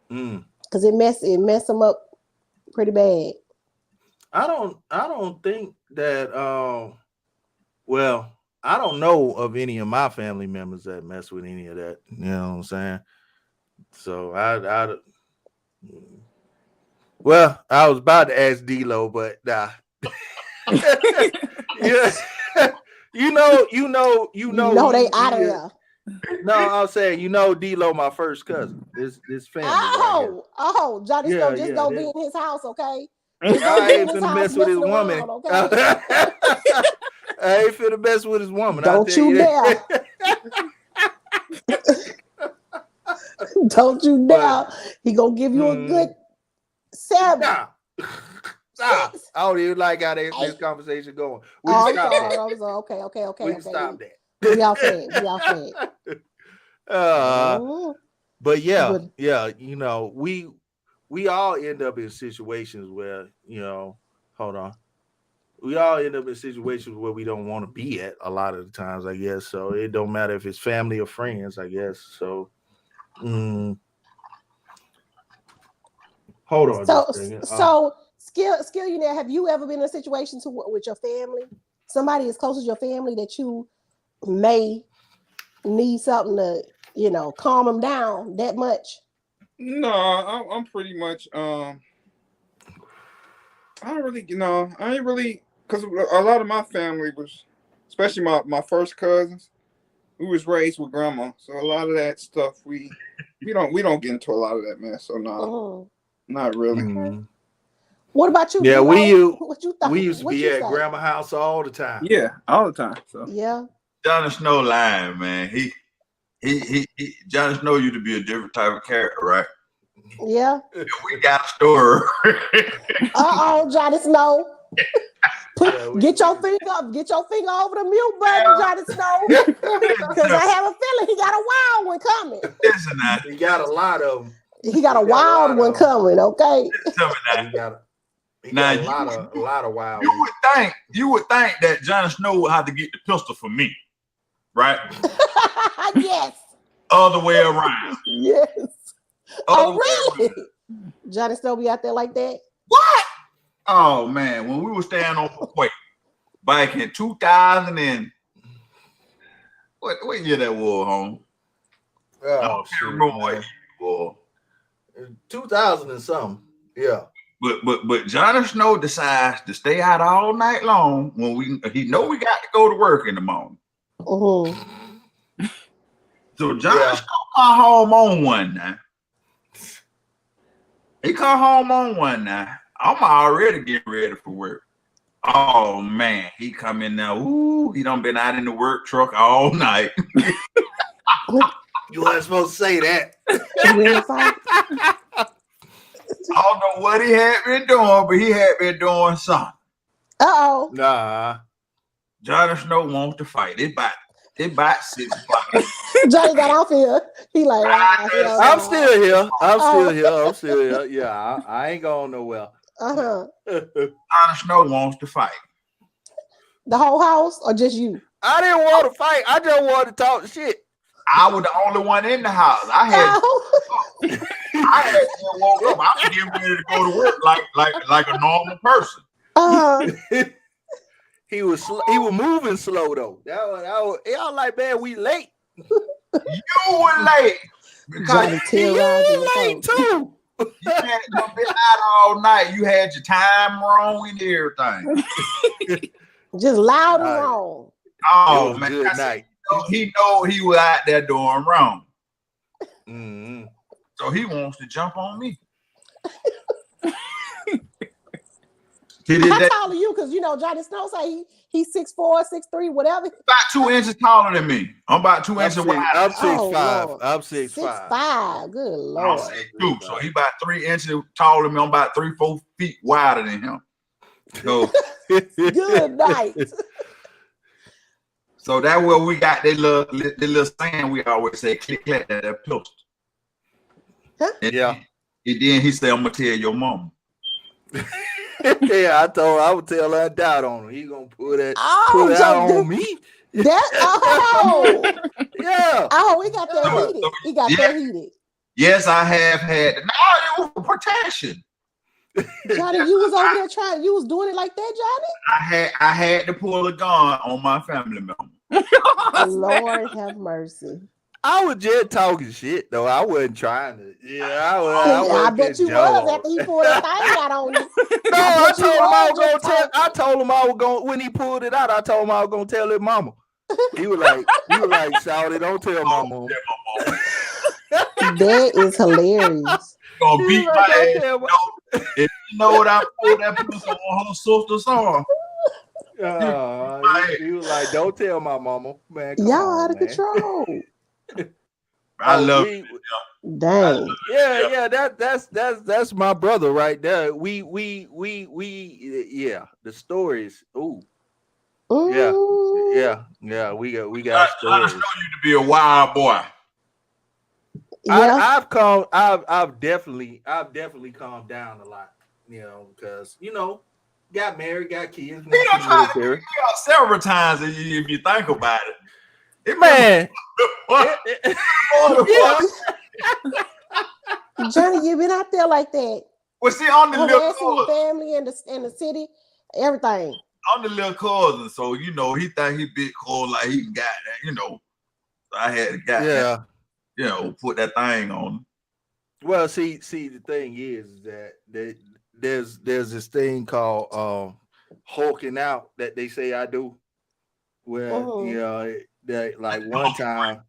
because it mess them up pretty bad. I don't think that well, I don't know of any of my family members that mess with any of that. You know what I'm saying? So well, I was about to ask D-Lo, but nah. Yeah. you know They out of there. No, I'll say, D-Lo, my first cousin. This family right here. Johnny Yeah, Snow, just don't be in his house, okay? Just don't I be in ain't his finna house mess with his messing woman. around, okay? I ain't finna mess with his woman. I'll Don't tell you dare. that. Don't you dare. He gonna give you a good 7. Nah. I don't even like how this conversation going. We can I'm stop sorry. that. I'm sorry. Okay. We can stop that. We off that. But yeah, But we all end up in situations where, hold on. We all end up in situations where we don't want to be at a lot of the times, I guess. So it don't matter if it's family or friends, I guess. So hold on just a second. Skill, you know, have you ever been in a situation with your family, somebody as close as your family that you may need something to, calm them down that much? No, I'm pretty much I don't really, I ain't really, because a lot of my family was, especially my first cousins, we was raised with grandma, so a lot of that stuff we don't get into a lot of that mess. So no, not really. What about you? Yeah, what you thought? we used to What be you at say? grandma's house all the time. Yeah, all the time. So Yeah. Jon Snow lying, man. He Jon Snow used to be a different type of character, right? Yeah. We got a story. Johnny Snow. Get your finger over the mute button, Johnny Snow. Because I have a feeling he got a wild one coming. Listen now. He got a lot of them. He got a wild one coming, okay? He got a lot of wild ones. You would think that Jon Snow would have to get the pistol for me, right? Yes. Other way around. Yes. Really? Around. Johnny Snow be out there like that? What? Oh man, when we were staying on the way back in 2000 and what year that was, home? I can't remember what year it was. 2000 and something. Yeah. But Jon Snow decides to stay out all night long when he know we got to go to work in the morning. So Jon Snow come home on one night. He come home on one night. I'm already getting ready for work. Oh man, he come in now. Ooh, he done been out in the work truck all night. You weren't supposed to say that. I don't know what he had been doing, but he had been doing something. Nah. Jon Snow wants to fight. It about 6 o'clock. Johnny got off here. He like, I'm still here. Yeah, I ain't going nowhere. Jon Snow wants to fight. The whole house or just you? I didn't want to fight. I just wanted to talk shit. I was the only one in the house. I had just woke up. I was getting ready to go to work like a normal person. He was moving slow though. Y'all like, man, we late. You were late. Johnny you late too. You had been out all night. You had your time wrong and everything. Just loud and wrong. Oh man, good night. He know he was out there doing wrong. Mm-hmm. So he wants to jump on me. He did How that. tall are you? Because you know Johnny Snow say he's 6'4", 6'3", whatever. About 2 inches taller than me. I'm about 2 inches wide. I'm 6'5". Lord. I'm 6'5". 6'5". Good I'm Lord. 6'2". So he about 3 inches taller than me. I'm about 3-4 feet wider than him. So Good night. so that's where we got that little saying we always say, click clack, that pistol. Huh? Yeah. And then he said, I'm gonna tell your mom. Yeah, I would tell her I doubt on him. He gonna put it Oh, out on me. that Yeah. oh, he got that heated. He got that heated. Yes, I have had. No, it was protection. Johnny, you was over there trying. You was doing it like that, Johnny. I had to pull a gun on my family member. Lord have mercy. I was just talking shit though. I wasn't trying to. Yeah, I bet you was after he pulled that thing out on you. No, I told him I was gonna tell. I told him I was gonna when he pulled it out. I told him I was gonna tell his mama. He was like, "Shout it, don't tell my mom." That is hilarious. Gonna beat my ass. If you know what I pulled that pussy on her sister's arm. He was like, "Don't tell my mama, man." Come Y'all on, out of man. control. I love it. Dang. Yeah. That's my brother right there. We yeah. The stories. Ooh. Yeah. We got I show stories. you to be a wild boy. Yeah. I've definitely calmed down a lot. You know, because got married, got kids. Several times if you think about it. Man. Johnny, you been out there like that. Well, see, I'm the little cousin, family in the city, everything. I'm the little cousin, so he think he big cool, like he got that, So I had to that, put that thing on. Well, see, the thing is that there's this thing called hulking out that they say I do. Where that like one time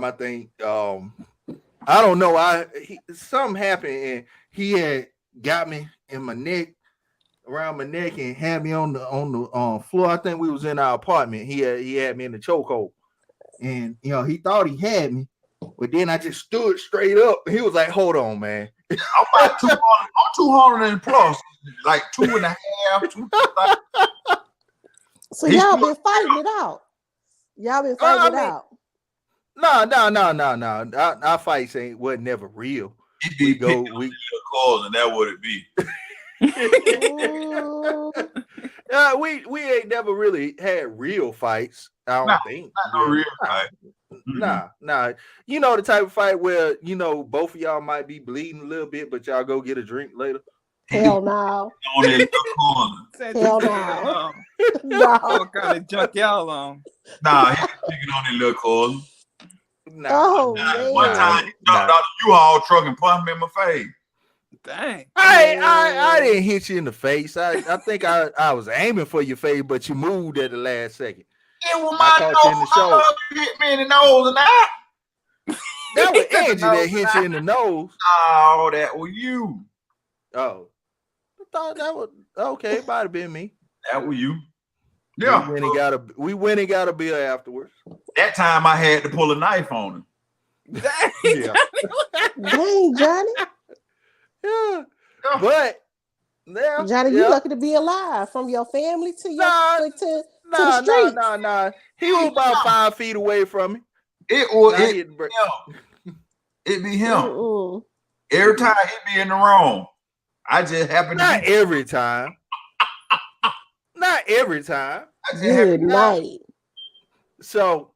I think I don't know, something happened and he had got me in my neck, around my neck, and had me on the floor. I think we was in our apartment. He had me in the chokehold, and he thought he had me, but then I just stood straight up. He was like, "Hold on, man." I'm about 200. I'm 200 and plus, like 2.5. So y'all been fighting it out. Y'all been fighting it out. No. Our fights wasn't never real. We cause, and that would it be. We ain't never really had real fights. I don't think. Not no real fight. Nah. You know the type of fight where both of y'all might be bleeding a little bit, but y'all go get a drink later. Hell no. Hell no. No. What kind of junk y'all on? Nah, he's picking on that little cousin. Man. One time he jumped out the U-Haul truck and punched me in my face. Dang. I didn't hit you in the face. I think I was aiming for your face, but you moved at the last second. It was my nose. You hit me in the nose and I. That was Angie that hit you in the nose. Oh, that was you. Oh. I thought that was okay. It might have been me. That was you. Yeah. We went and got a beer afterwards. That time I had to pull a knife on him. Yeah. Dang, Johnny. Yeah. But Johnny, you lucky to be alive, from your family to your to the streets. Nah. He was about 5 feet away from me. It be him. Every time he be in the wrong. I just happen to Not every time. Not every time. Good night. So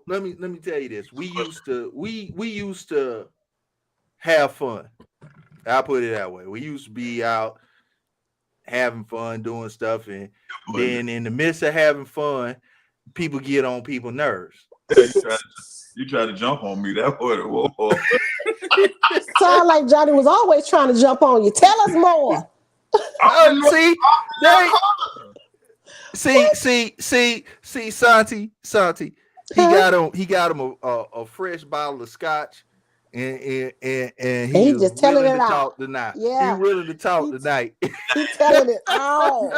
let me tell you this. We used to have fun. I'll put it that way. We used to be out having fun, doing stuff, and then in the midst of having fun, people get on people's nerves. You try to jump on me. That's what it was. Sound like Johnny was always trying to jump on you. Tell us more. See, Santi. He got him a fresh bottle of scotch, and And he he is just telling willing it to out. talk tonight. He Yeah, willing to talk he tonight. he telling it all.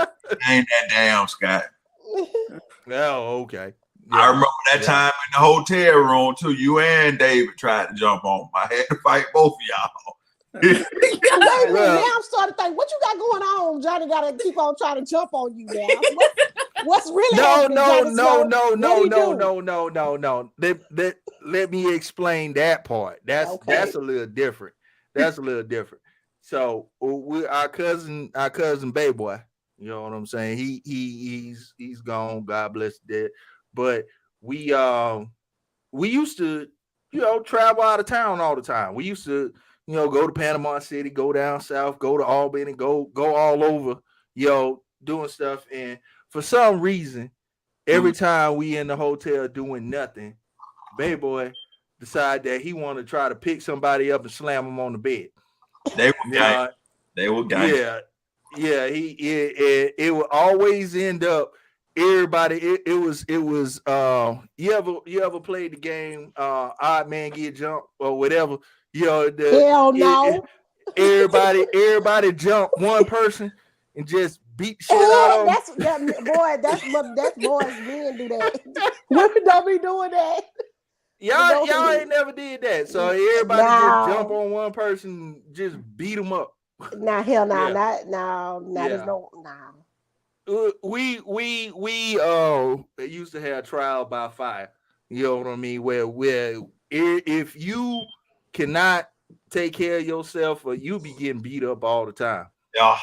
Ain't that damn, Scott. Oh, okay. I Yeah. remember that time in the hotel room too. You and David tried to jump on. I had to fight both of y'all. Wait a minute, Well, now I'm starting to think, what you got going on? Johnny got to keep on trying to jump on you now. What's really no, happening, no, Johnny no, Snow? no, What no, he no, do? no. Let me explain that part. That's Okay. a little different. That's a little different. So we our cousin Bay Boy. You know what I'm saying? He's gone. God bless the dead. But we used to, travel out of town all the time. We used to, go to Panama City, go down south, go to Albany, go all over, doing stuff. And for some reason, every time we in the hotel doing nothing, Bay Boy decide that he want to try to pick somebody up and slam them on the bed. They were gang. They were gang. Yeah. It would always end up everybody. It was you ever played the game Odd Man Get Jumped or whatever? Hell no. Everybody jump one person and just beat shit out of them. That's boys. Men do that. Women don't be doing that. Y'all ain't never did that. So everybody just jump on one person and just beat them up. Nah, hell no, there's We used to have trial by fire. You know what I mean? Where if you cannot take care of yourself, or you be getting beat up all the time. Yeah.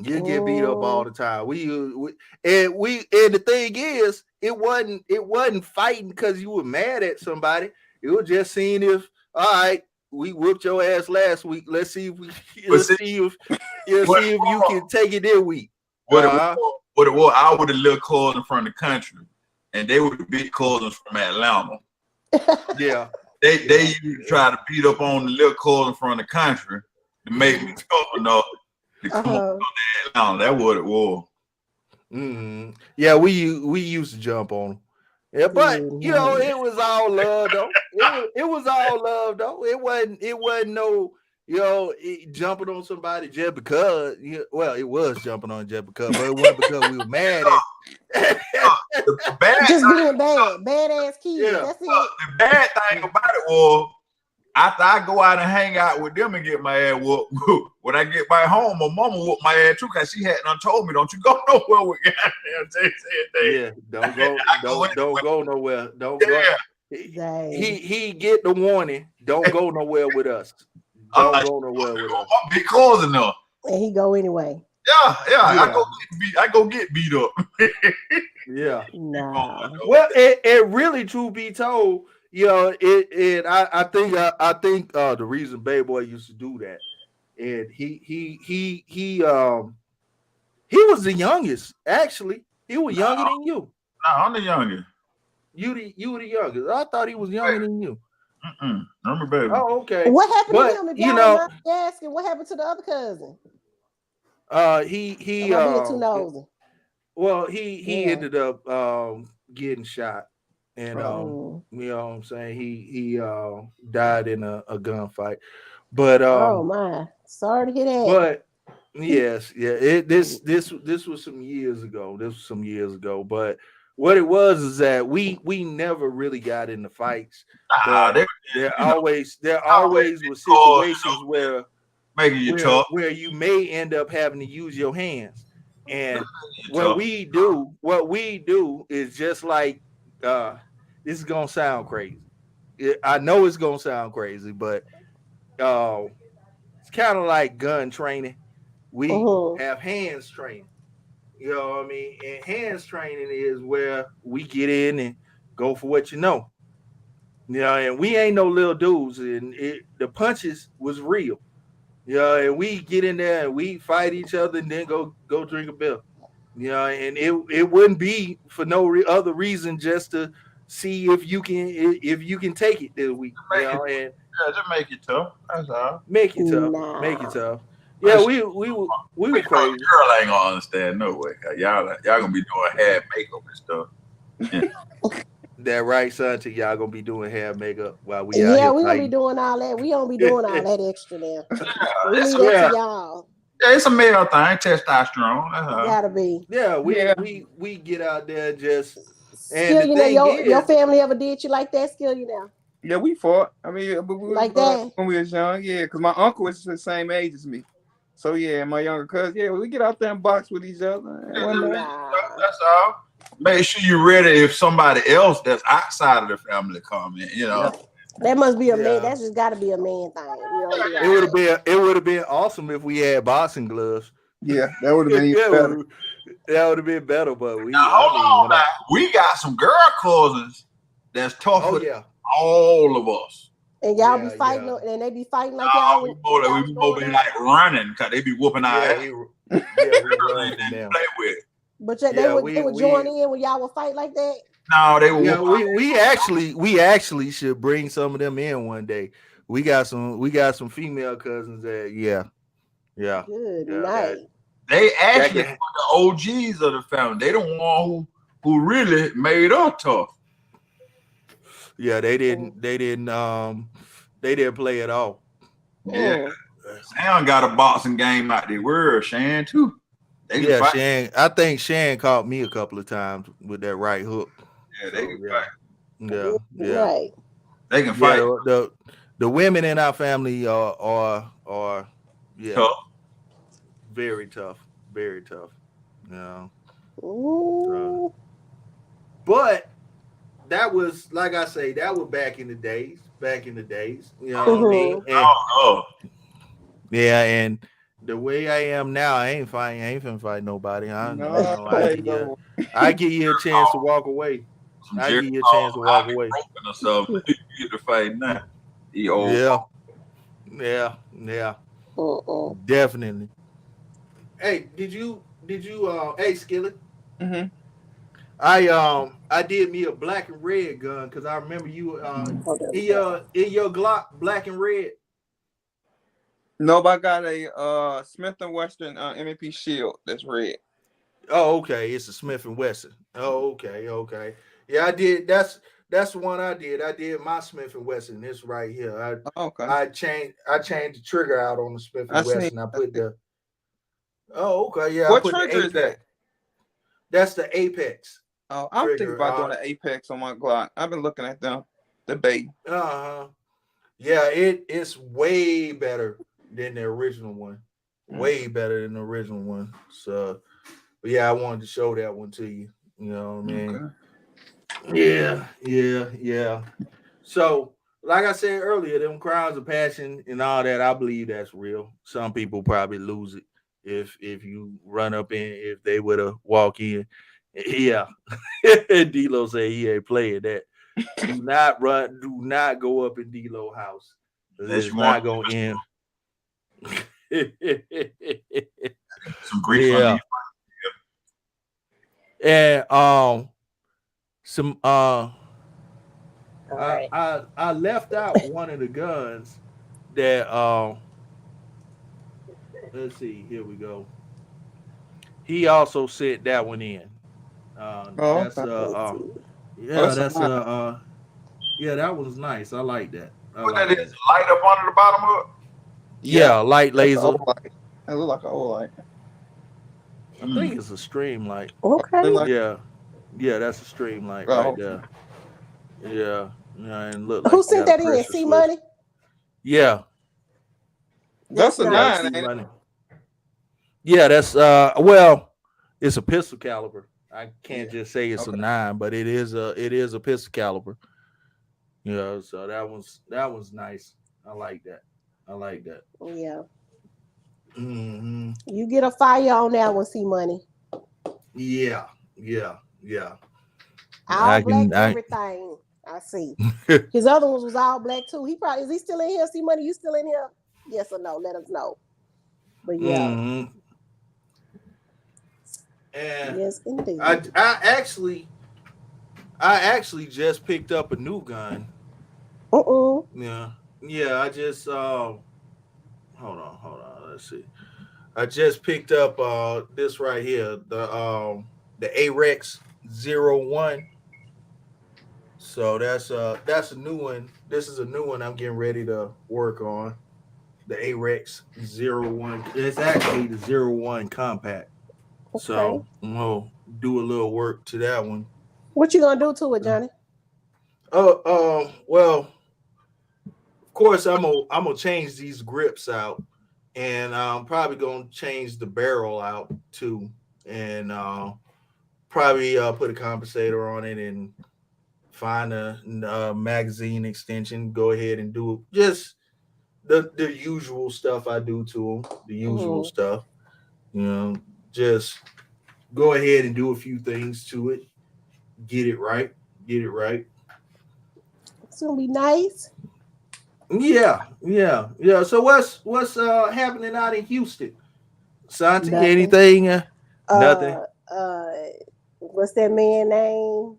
You get beat up all the time. And the thing is, it wasn't fighting because you were mad at somebody. It was just seeing if, all right, we whooped your ass last week. Let's see if you can take it this week. What it was, I was the little cousin from the country, and they were the big cousins from Atlanta. Yeah. They used to try to beat up on the little cousin from the country to make me tough enough to come up to Atlanta. That's what it was. Mm-hmm. Yeah, we used to jump on them. Yeah, but it was all love though. It was all love though. It wasn't no jumping on somebody just because. Well, it was jumping on just because, but it wasn't because we were mad at. Just being badass kids. Yeah. That's it. The bad thing about it was, after I go out and hang out with them and get my ass whooped, when I get back home, my mama whooped my ass too, because she hadn't told me, don't you go nowhere with goddamn Yeah, don't go nowhere. Don't go. He get the warning. Don't go nowhere with us. Don't go nowhere with us. I'm big cousin though. And he go anyway. Yeah. I go get beat up. Yeah. No. Well, it really, truth be told, I think the reason Bay Boy used to do that, and he was the youngest. Actually, he was younger than you. No, I'm the youngest. You were the youngest. I thought he was younger than you. I'm a baby. Oh, okay. What happened to him? If y'all don't mind asking, what happened to the other cousin? He being too nosy. Well, he ended up getting shot, and you know what I'm saying, he died in a gunfight. But oh my, sorry to hear that. But yes, this was some years ago. But what it was is that we never really got into fights. There always were situations where you may end up having to use your hands. And what we do is just like this is gonna sound crazy. I know it's gonna sound crazy, but it's kind of like gun training. We have hands training. You know what I mean? And hands training is where we get in and go for what you know. And we ain't no little dudes, and the punches was real. And we get in there and we fight each other and then go drink a beer. And it wouldn't be for no other reason, just to see if you can take it this week. And just make it tough. That's all. Make it tough. Nah. Make it tough. Yeah, we were crazy. Girl ain't gonna understand no way. Y'all gonna be doing hair makeup and stuff. Yeah. That right, son? To y'all gonna be doing hair and makeup while we out Yeah, here we gonna be fighting. doing all that. We don't be doing all that extra there. We It's leave that to Yeah, y'all. yeah, it's a male thing, testosterone. Gotta be. yeah. Yeah. We get out there just, and Skill, the you know, thing your is, family ever did you like that? Skill, you know, Yeah, we fought. I mean, but we was like that. when we was young. Yeah, because my uncle was the same age as me. So yeah, my younger cousin. Yeah, we get out there and box with each other. It wasn't nothing. Nah. That's all. Make sure you're ready if somebody else that's outside of the family come in. You Yeah. know, That must be a man. yeah, That's just got to be a man thing. We don't do it all would have that. been awesome if we had boxing gloves. Yeah, that would have been even Yeah, better. that would have been better. But now I hold mean, on when I, now. We got some girl cousins that's oh tougher than yeah, all of us. And y'all be yeah, fighting, yeah, and they be fighting like y'all when y'all We was be more growing be up. like running because they be whooping our yeah, ass. we run Ain't from nothing to them. play with. But Yeah, they would join in when y'all would fight like that. No, they will yeah, whoop we actually should bring some of them in one day. We got some female cousins that yeah Good yeah that night. they that actually can the OGs of the family. They the one who really made us tough. yeah Mm. they didn't play at all. Yeah. Mm. Sam got a boxing game out there. Word, Shan too. They can Yeah, fight. Shan. I think Shan caught me a couple of times with that right hook. Yeah, they So can yeah, fight. yeah, Good yeah, night. They can yeah. fight The women in our family are yeah tough. very tough, very tough. Yeah. So, Ooh. but that was like I say, that was back in the days. Back in the days, you know what I mean? Mm-hmm. And Oh, yeah, and the way I am now, I ain't finna fight nobody. No, there you go. I give you a chance to walk away. some I Jerry give you a chance Paul to walk alley away. broken or something. You get to fight now. He old. Yeah, yeah, Mm-mm. definitely. Hey, did you hey Skillet? Hmm. I did me a black and red gun because I remember you Hold on. in your Glock black and red. Nope, I got a Smith and Wesson M&P Shield that's red. Oh, okay. It's a Smith and Wesson. Oh, okay, okay. Yeah, I did. That's the one I did. I did my Smith and Wesson. This right here. Oh, okay, I changed the trigger out on the Smith I and seen. Wesson. I put the oh okay yeah. I What put the trigger is that? Apex. That's the Apex Oh, I'm thinking trigger. about doing an Apex on my Glock. I've been looking at them, the bait. Uh-huh. Yeah, it's way better than the original one. Way better than the original one. So, but yeah, I wanted to show that one to you. You know what I mean? Okay. Yeah. So, like I said earlier, them crimes of passion and all that, I believe that's real. Some people probably lose it if you run up in if they would have walk in. Yeah. D-Lo say he ain't playing that. Do not go up in D-Lo house. Unless It's you want not gonna end. some grief under Yeah. you. And some All right. I left out one of the guns that let's see, here we go. He also sent that one in. Oh, That's okay. Let's see. Oh, yeah, that's a that's nine. yeah, that was nice. I like that. I What that like is? that. Light up under the bottom of Yeah, Yeah, light that's an laser. old light. That look like an old light. I it? think it's a stream light. Oh, look Okay. like Yeah. Yeah, that's a stream light right oh, there. Yeah. Yeah, and look Who like you sent got a that in? pressure C switch. Money. Yeah. that's That's a Yeah, nice. nine, see ain't it? money. Yeah, that's well, it's a pistol caliber. I can't just say it's a Okay. 9, but it is a pistol caliber. You know, so that was nice. I like that. I like that. Yeah. Hmm. You get a fire on that one, C Money. Yeah, yeah. All I black, can. everything. I see. His other ones was all black too. He probably is he still in here? C Money, you still in here? Yes or no? Let us know. But yeah. Hmm. And Yes, indeed. I actually just picked up a new gun. Uh-uh. Yeah, yeah. I just hold on. Let's see. I just picked up this right here, the AREX 01. So that's a new one. This is a new one I'm getting ready to work on. The Arex 01. It's actually the 01 compact. Okay. So we'll do a little work to that one. What you gonna do to it, Johnny? Well, of course I'm gonna change these grips out, and I'm probably gonna change the barrel out too, and probably put a compensator on it and find a magazine extension. Go ahead and do just the usual stuff I do to them. The usual Mm-hmm. stuff, you know. Just go ahead and do a few things to it. Get it right. Get it right. It's gonna be nice. Yeah. So what's happening out in Houston? Santi, Nothing. anything? Nothing. Uh, uh, what's that man name?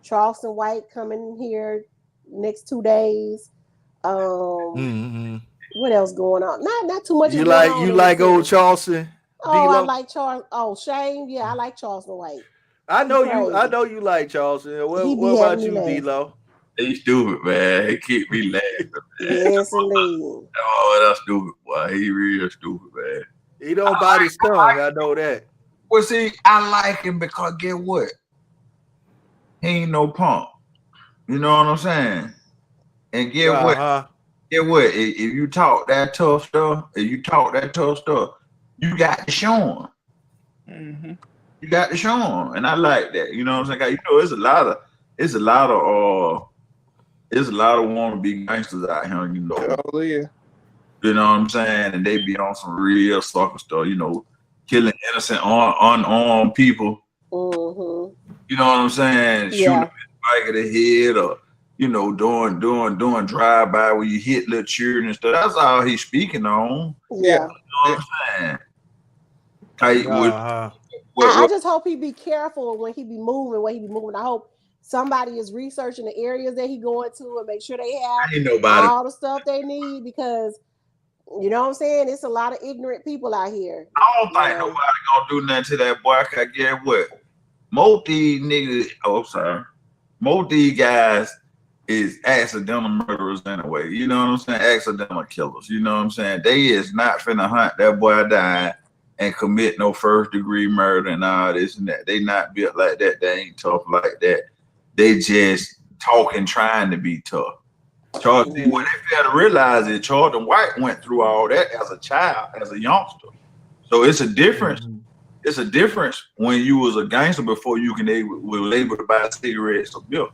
Charleston White coming here next 2 days. Mm-hmm. What else going on? Not too much is You going like on you in the like old city. Charleston, Oh, I D-Lo? like Charles. Oh, Shane. Yeah, I like Charleston White. I He know you. I crazy. know you like Charleston. He What be having about me you, laugh. D-Lo? He stupid, man. He keep me laughing, man. Yes, indeed. Oh, that's stupid, boy. He real stupid, man. He don't bite his tongue. I know that. Well, see, I like him because get what? He ain't no punk. You know what I'm saying? And get Uh what? huh. Get what? If you talk that tough stuff, you got to show him. Mm-hmm. You got to show him, and I like that. You know what I'm saying? You know, it's a lot of wannabe gangsters out here. You know, Oh yeah. you know what I'm saying? And they be on some real sucker stuff. You know, killing innocent unarmed people. Mm-hmm. You know what I'm saying? Shooting them Yeah. in the back of the head, or you know, doing drive by where you hit little children and stuff. That's all he's speaking on. Yeah. You Yeah. know what I'm saying? Like, Uh huh. I what just hope he be careful when he be moving. When he be moving, I hope somebody is researching the areas that he going to and make sure they have ain't nobody. all the stuff they need because you know what I'm saying. It's a lot of ignorant people out here. I don't You think know. nobody gonna do nothing to that boy. I get what? Most these niggas, sorry. Most these guys is accidental murderers anyway. You know what I'm saying? Accidental killers. You know what I'm saying? They is not finna hunt that boy down and commit no first degree murder and all this and that. They not built like that. They ain't tough like that. They just talking, trying to be tough. What they fail to realize is Charlton White went through all that as a child, as a youngster. So it's a difference. Mm-hmm. It's a difference when you was a gangster before you were able to buy cigarettes or milk.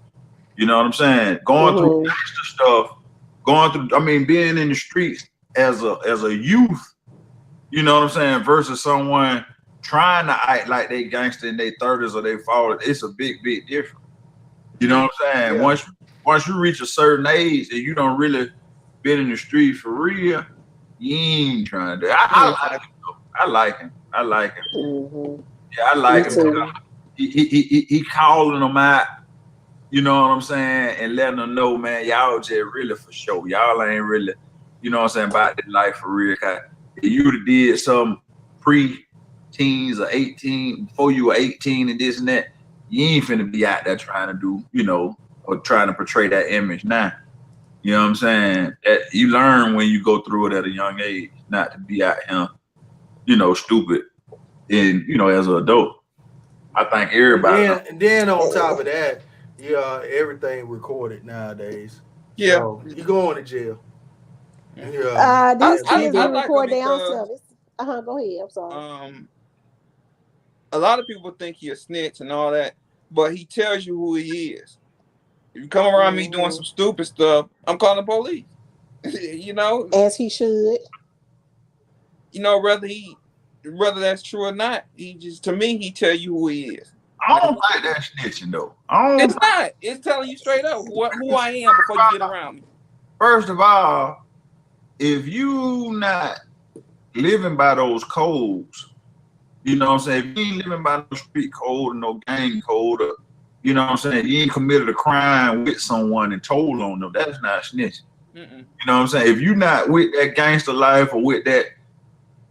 You know what I'm saying? Going through gangster stuff, being in the streets as a youth, you know what I'm saying, versus someone trying to act like they gangster in their 30s or they 40s. It's a big difference. You know what I'm saying? Yeah. Once you reach a certain age and you don't really been in the street for real, you ain't trying to do it. I like him. Mm-hmm. Yeah, I like Me him. too. He calling them out, you know what I'm saying, and letting them know, man, y'all just really for sure. Y'all ain't really, you know what I'm saying, about this life for real. Cause if you would have did some pre-teens or 18, before you were 18 and this and that, you ain't finna be out there trying to do, you know, or trying to portray that image now. You know what I'm saying? That you learn when you go through it at a young age, not to be out here, you know, stupid and, you know, as an adult. I think everybody. And then on top of that, everything recorded nowadays. Yeah. So you going to jail. Yeah. These And kids I be people, like him recording their own because stuff. Go ahead. I'm sorry. a lot of people think he a snitch and all that, but he tells you who he is. If you come around me doing some stupid stuff, I'm calling the police. You know, As he should. you know, whether that's true or not, he just, to me, he tell you who he is. I don't like that snitching though. It's not. It's telling you straight up who I am before you get around me. First of all, if you not living by those codes, you know what I'm saying? If you ain't living by no street code or no gang code, or, you know what I'm saying? You ain't committed a crime with someone and told on them, that's not snitching. Mm-mm. You know what I'm saying? If you not with that gangster life or with that,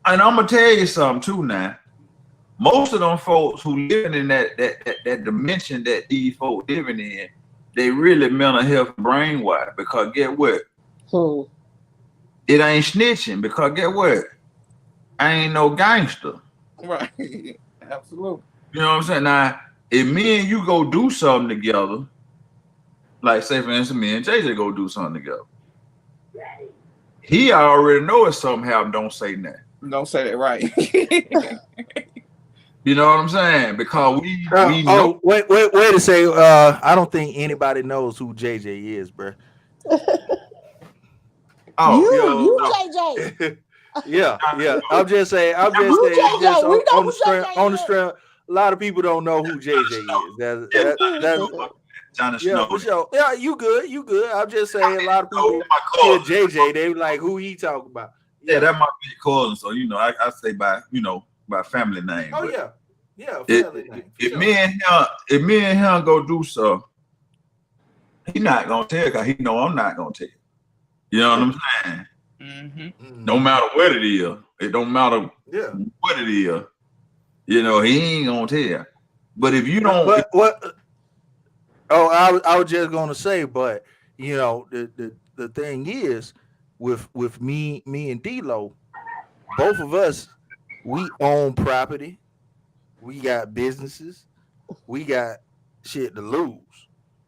and I'm gonna tell you something too now. Most of them folks who living in that dimension that these folks living in, they really mental health brainwashed because get what? It ain't snitching because get what? I ain't no gangster. Right. Absolutely. You know what I'm saying? Now, if me and you go do something together, like say for instance, me and JJ go do something together, he already know if something happen, don't say nothing. Don't say that, right. You know what I'm saying? Because we know. Wait to say, I don't think anybody knows who JJ is, bro. You JJ. Yeah. I'm just saying, JJ. just We know on who the strength, JJ on the is. strength, a lot of people don't know who JJ is. That's Yeah, for sure. Yeah, you good. I'm just saying, a lot of people hear JJ, they like, who he talking about? Yeah, that might be cousin. So I say by by family name. Oh but family name. If me and him go do so, he not gonna tell because he know I'm not gonna tell. You know what I'm saying? Mm-hmm. No matter what it is, it don't matter what it is. You know, he ain't gonna tell. But if you don't, Oh, I was just gonna say, but the thing is, with me and D-Lo, both of us, we own property, we got businesses, we got shit to lose.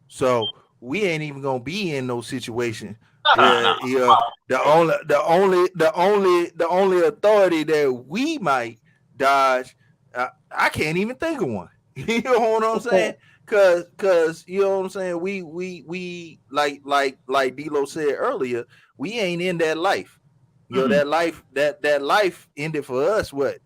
So we ain't even gonna be in no situation where the only authority that we might dodge. I can't even think of one. You know what I'm saying? Cause you know what I'm saying. We like D-Lo said earlier. We ain't in that life. That life ended for us. What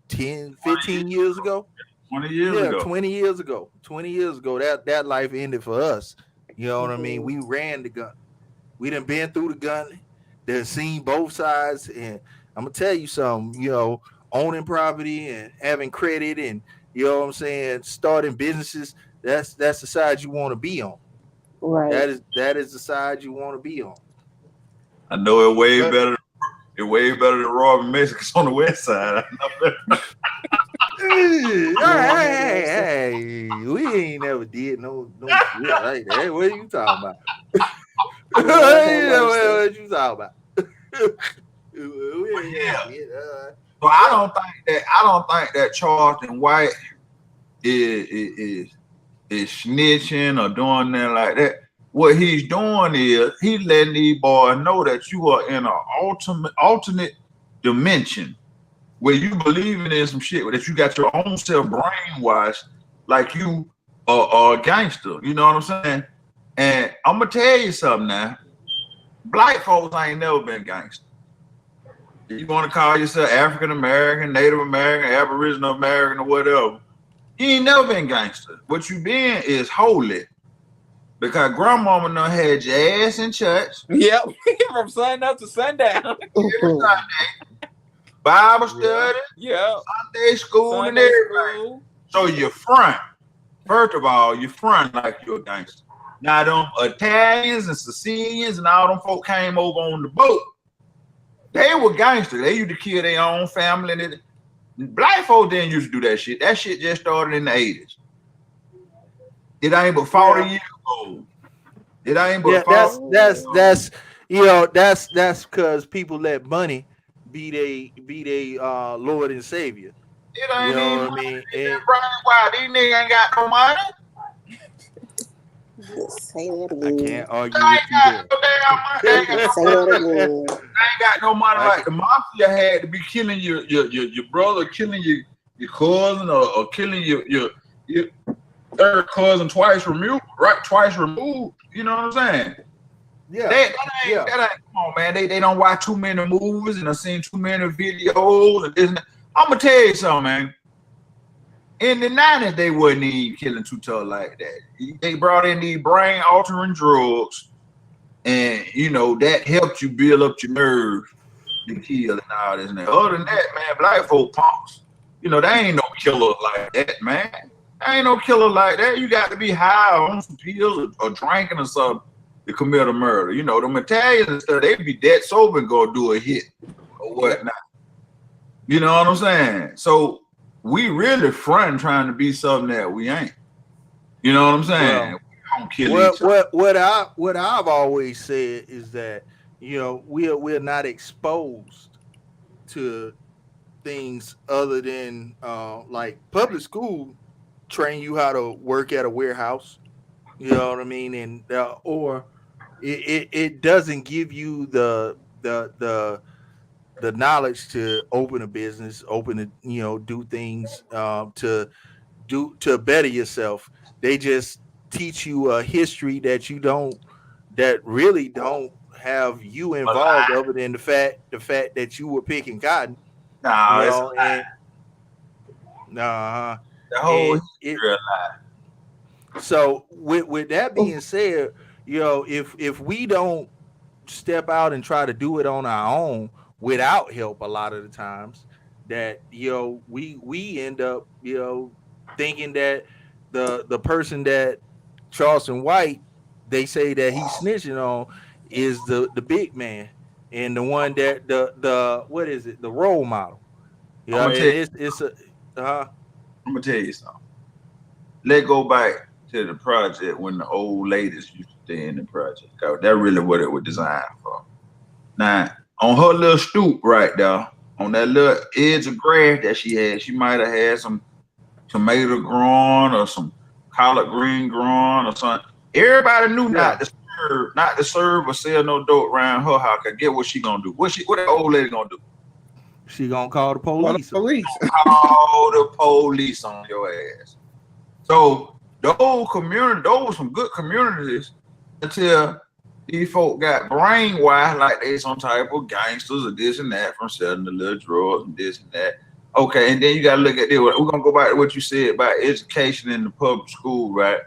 10, 15 years ago? 20 years ago. 20 years ago. 20 years ago, that life ended for us. You know what I mean? We ran the gun. We done been through the gun. Done seen both sides. And I'm gonna tell you something, owning property and having credit and you know what I'm saying, starting businesses, that's the side you want to be on. Right. That is the side you want to be on. I know it way better. It's way better than robbing Mexicans on the west side. Hey, we ain't never did no shit like that. What are you talking about? What you talking about? So I don't think that Charleston White is snitching or doing that like that. What he's doing is he's letting these boys know that you are in an alternate dimension where you believing in some shit, that you got your own self brainwashed like you are a gangster. You know what I'm saying? And I'm gonna tell you something now. Black folks ain't never been gangster. You want to call yourself African American, Native American, Aboriginal American, or whatever. You ain't never been gangster. What you been is holy. Because grandmama done had your ass in church. Yep. From sun up to sundown. Every Sunday. Bible study. Yeah. Sunday school and everything. So you're front. First of all, you're front like you're a gangster. Now them Italians and Sicilians and all them folk came over on the boat. They were gangsters. They used to kill their own family. And black folk didn't used to do that shit. That shit just started in the 80s. It ain't but 40 years old. It ain't but that's because people let money be they Lord and Savior. It ain't even what I mean. Why these niggas ain't got no money? Say that again. I can't argue with you there. Say that again. I ain't got no money. Like the mafia had to be killing your brother, killing your cousin, or killing your third cousin twice removed, right? Twice removed. You know what I'm saying? Yeah. That ain't come on, man. They don't watch too many movies and I've seen too many videos and this and that. I'm gonna tell you something, man. In the 90s, they wasn't even killing too tough like that. They brought in these brain altering drugs, and that helped you build up your nerves to kill and all this and that. Other than that, man, black folk punks. They ain't no killer like that, man. Ain't no killer like that. You got to be high on some pills or drinking or something to commit a murder. Them Italians and stuff, they be dead sober and go do a hit or whatnot. You know what I'm saying? So we really front trying to be something that we ain't. You know what I'm saying? Don't kill each other. What I've always said is that we're not exposed to things other than like public school train you how to work at a warehouse. You know what I mean? And or it doesn't give you the knowledge to open a business, open it, do things to better yourself. They just teach you a history that really don't have you A involved, lie. other than the fact that you were picking cotton, No, it's a lie. and uh The whole and it history. so with that being said, if we don't step out and try to do it on our own without help, a lot of the times that we end up thinking that the person that Charleston White, they say that he's snitching on, is the big man, and the one that the what is it, the role model. I'm Yeah, gonna tell you. it's a I'm gonna tell you something. Let's go back to the project when the old ladies used to stay in the project. That's really what it was designed for. Now, on her little stoop right there, on that little edge of grass that she might have had some tomato growing or some collard green growing or something. Everybody knew yeah. not to serve or sell no dope around her house. Cause get what she gonna do? What that old lady gonna do? She gonna call the Call the police. police. Call the police on your ass. So those some good communities until these folk got brainwashed like they some type of gangsters or this and that from selling the little drugs and this and that. Okay, and then you gotta look at this. We're gonna go back to what you said about education in the public school, right?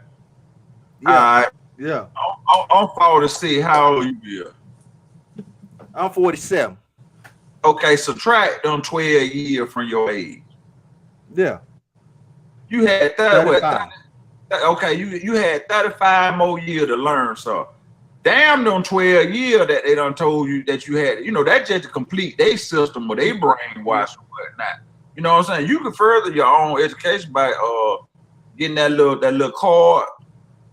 Yeah, yeah. I'm 46. How old you be? I'm 47. Okay, subtract them 12 years from your age. Yeah. You had 35. okay, you had 35 more years to learn. So damn them 12 years that they done told you that you had, that's just to complete their system or they brainwash or whatnot. You know what I'm saying? You can further your own education by getting that little card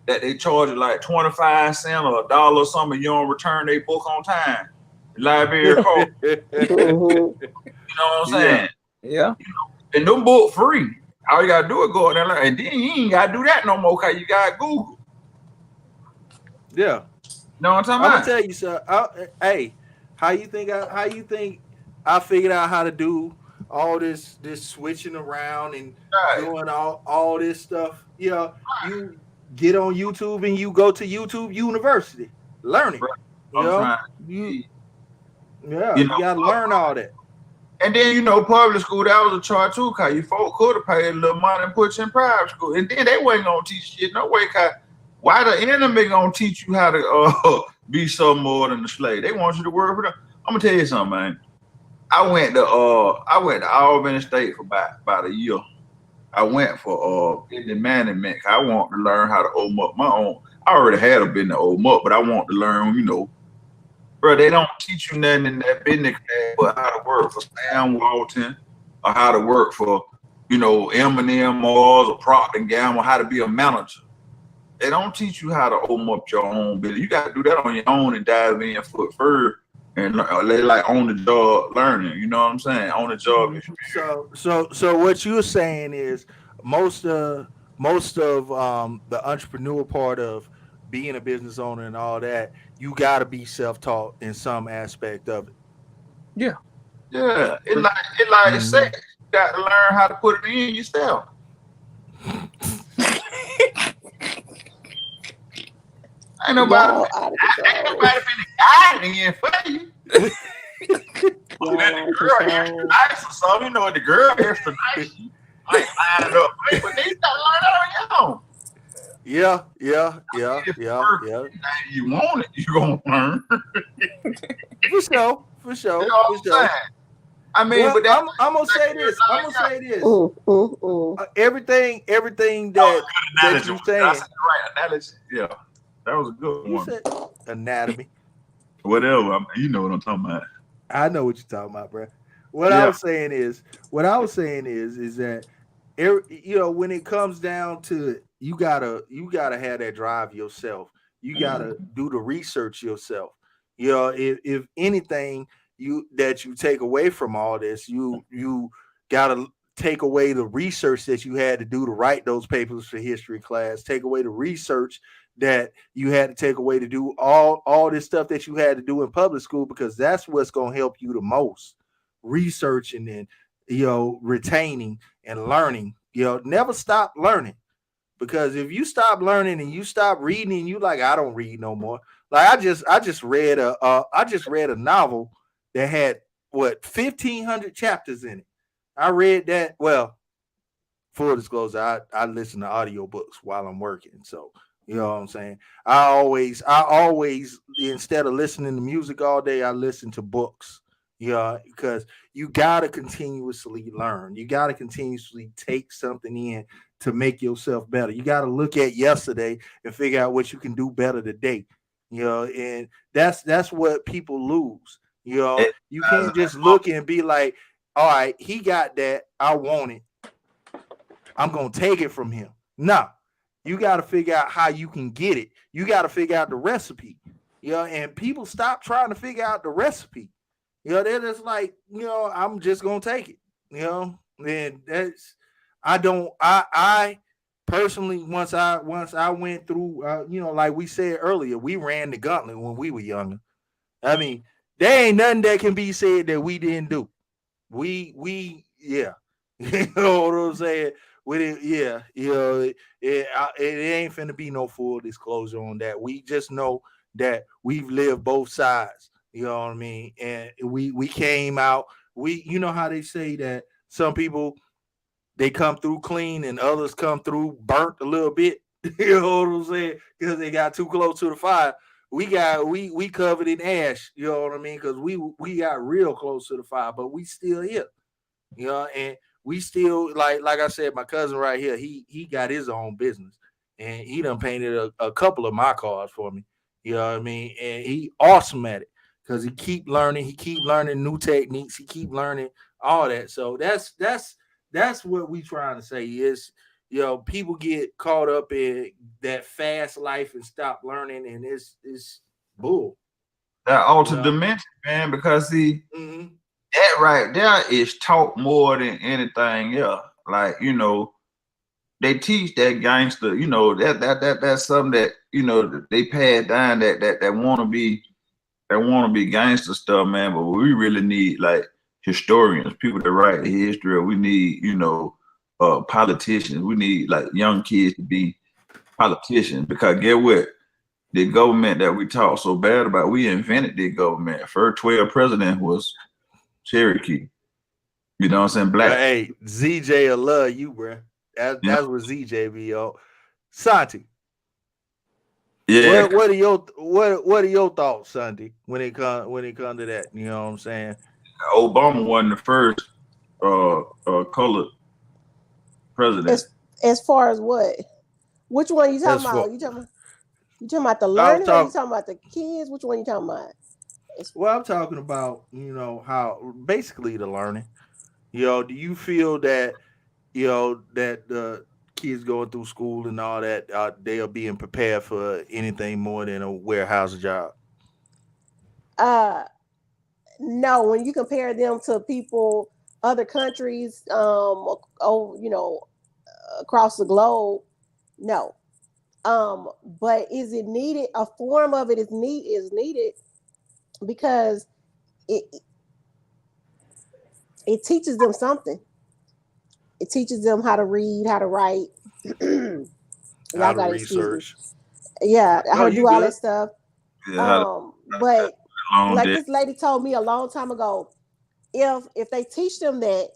that they charge you like 25 cents or $1 or something. You don't return their book on time. Library card. Mhm. You know what I'm saying? Yeah. And them book free. All you gotta do is go out there and learn. And then you ain't gotta do that no more because you got Google. Yeah. Know what I'm talking I'm gonna about? tell you, sir. Hey, how you think I figured out how to do all this switching around and Right. doing all this stuff? Yeah, you get on YouTube and you go to YouTube University, learning. Right. You I'm know, trying you you you know, got to learn all that. and then public school that was a charge too, cause you folk could have paid a little money and put you in private school, and then they wasn't gonna teach shit no way. Cause why the enemy gonna teach you how to be something more than a slave? They want you to work for them. I'm gonna tell you something, man. I went to Albany State for about a year. I went for business management. I want to learn how to open up my own. I already had a business to open up, but I want to learn, bro, they don't teach you nothing in that business class but how to work for Sam Walton or how to work for, M&M Mars or Procter & Gamble, how to be a manager. They don't teach you how to open up your own business. You got to do that on your own and dive in foot first and they like on the job learning. You know what I'm saying? On the job experience. So what you're saying is most of the entrepreneur part of being a business owner and all that, you got to be self-taught in some aspect of it. Yeah. Yeah, it like Mhm. sex. You got to learn how to put it in yourself. Ain't nobody, Y'all out of ain't control. nobody finna guide it in for you. Y'all That out the of girl extra control. nice or something, the girl extra nice. I ain't lining up, but then you gotta learn that on your own. Yeah. If it works, and you want it, you gonna learn. For sure. You know what I'm saying? I mean, Well, but that's I'm gonna say like this. I'm gonna say this. Mm. Everything that analogy. you I saying. said the right analogy. Yeah, that was a good You one. said anatomy. Whatever. You know what I'm talking about. I know what you're talking about, bro. What Yeah. I was saying is that when it comes down to you gotta have that drive yourself. You gotta do the research yourself. If anything you take away from all this, you gotta take away the research that you had to do to write those papers for history class. Take away the research that you had to take away to do all this stuff that you had to do in public school, because that's what's gonna help you the most. Researching and retaining and learning. Never stop learning, because if you stop learning and you stop reading and you like, I don't read no more. Like I just read a novel that had what 1,500 chapters in it. I read that. Well, full disclosure, I listen to audiobooks while I'm working. So you know what I'm saying? I always instead of listening to music all day, I listen to books. Yeah, because you gotta continuously learn. You gotta continuously take something in to make yourself better. You gotta look at yesterday and figure out what you can do better today. And that's what people lose. You can't just look and be like, all right, he got that. I want it. I'm gonna take it from him. No, you got to figure out how you can get it. You got to figure out the recipe. And people stop trying to figure out the recipe. They're just like, I'm just gonna take it. And that's I don't I personally once I went through like we said earlier, we ran the gauntlet when we were younger. I mean, there ain't nothing that can be said that we didn't do. We yeah. You know what I'm saying? With it, yeah, it ain't finna be no full disclosure on that. We just know that we've lived both sides. You know what I mean? And we came out. You know how they say that some people they come through clean and others come through burnt a little bit. You know what I'm saying? Because they got too close to the fire. We covered in ash. You know what I mean? Because we got real close to the fire, but we still here. And we still like I said, my cousin right here, he got his own business, and he done painted a couple of my cars for me. You know what I mean? And he awesome at it because he keep learning new techniques, he keep learning all that. So that's what we trying to say is, people get caught up in that fast life and stop learning, and it's bull. That altered dimension, man, because see, Mm-hmm. that right there is taught more than anything else. Like, they teach that gangster, that's something that, they pad down that wanna be gangster stuff, man. But we really need like historians, people that write the history. We need, politicians. We need like young kids to be politicians, because get what? The government that we talk so bad about, we invented the government. First 12 president was Cherokee. You know what I'm saying? Black. Hey, ZJ will love you, bro. You know? That's what ZJ be on. Santi, Yeah. what are your thoughts, Santi, when it come to that? You know what I'm saying? Obama wasn't the first colored president. As far as what? Which one you talking As for about? You talking about the I was learning, or you talking, talking about the kids? Which one you talking about? It's, well, I'm talking about how basically the learning. Do you feel that that the kids going through school and all that they are being prepared for anything more than a warehouse job? uh no, when you compare them to people, other countries, across the globe, no. But is it needed? A form of it is needed because it it teaches them something. It teaches them how to read, how to write. Y'all How to gotta excuse me. research? Yeah, how No, to you do all that good. stuff. Yeah, had a But long like day. this lady told me a long time ago, if they teach them that,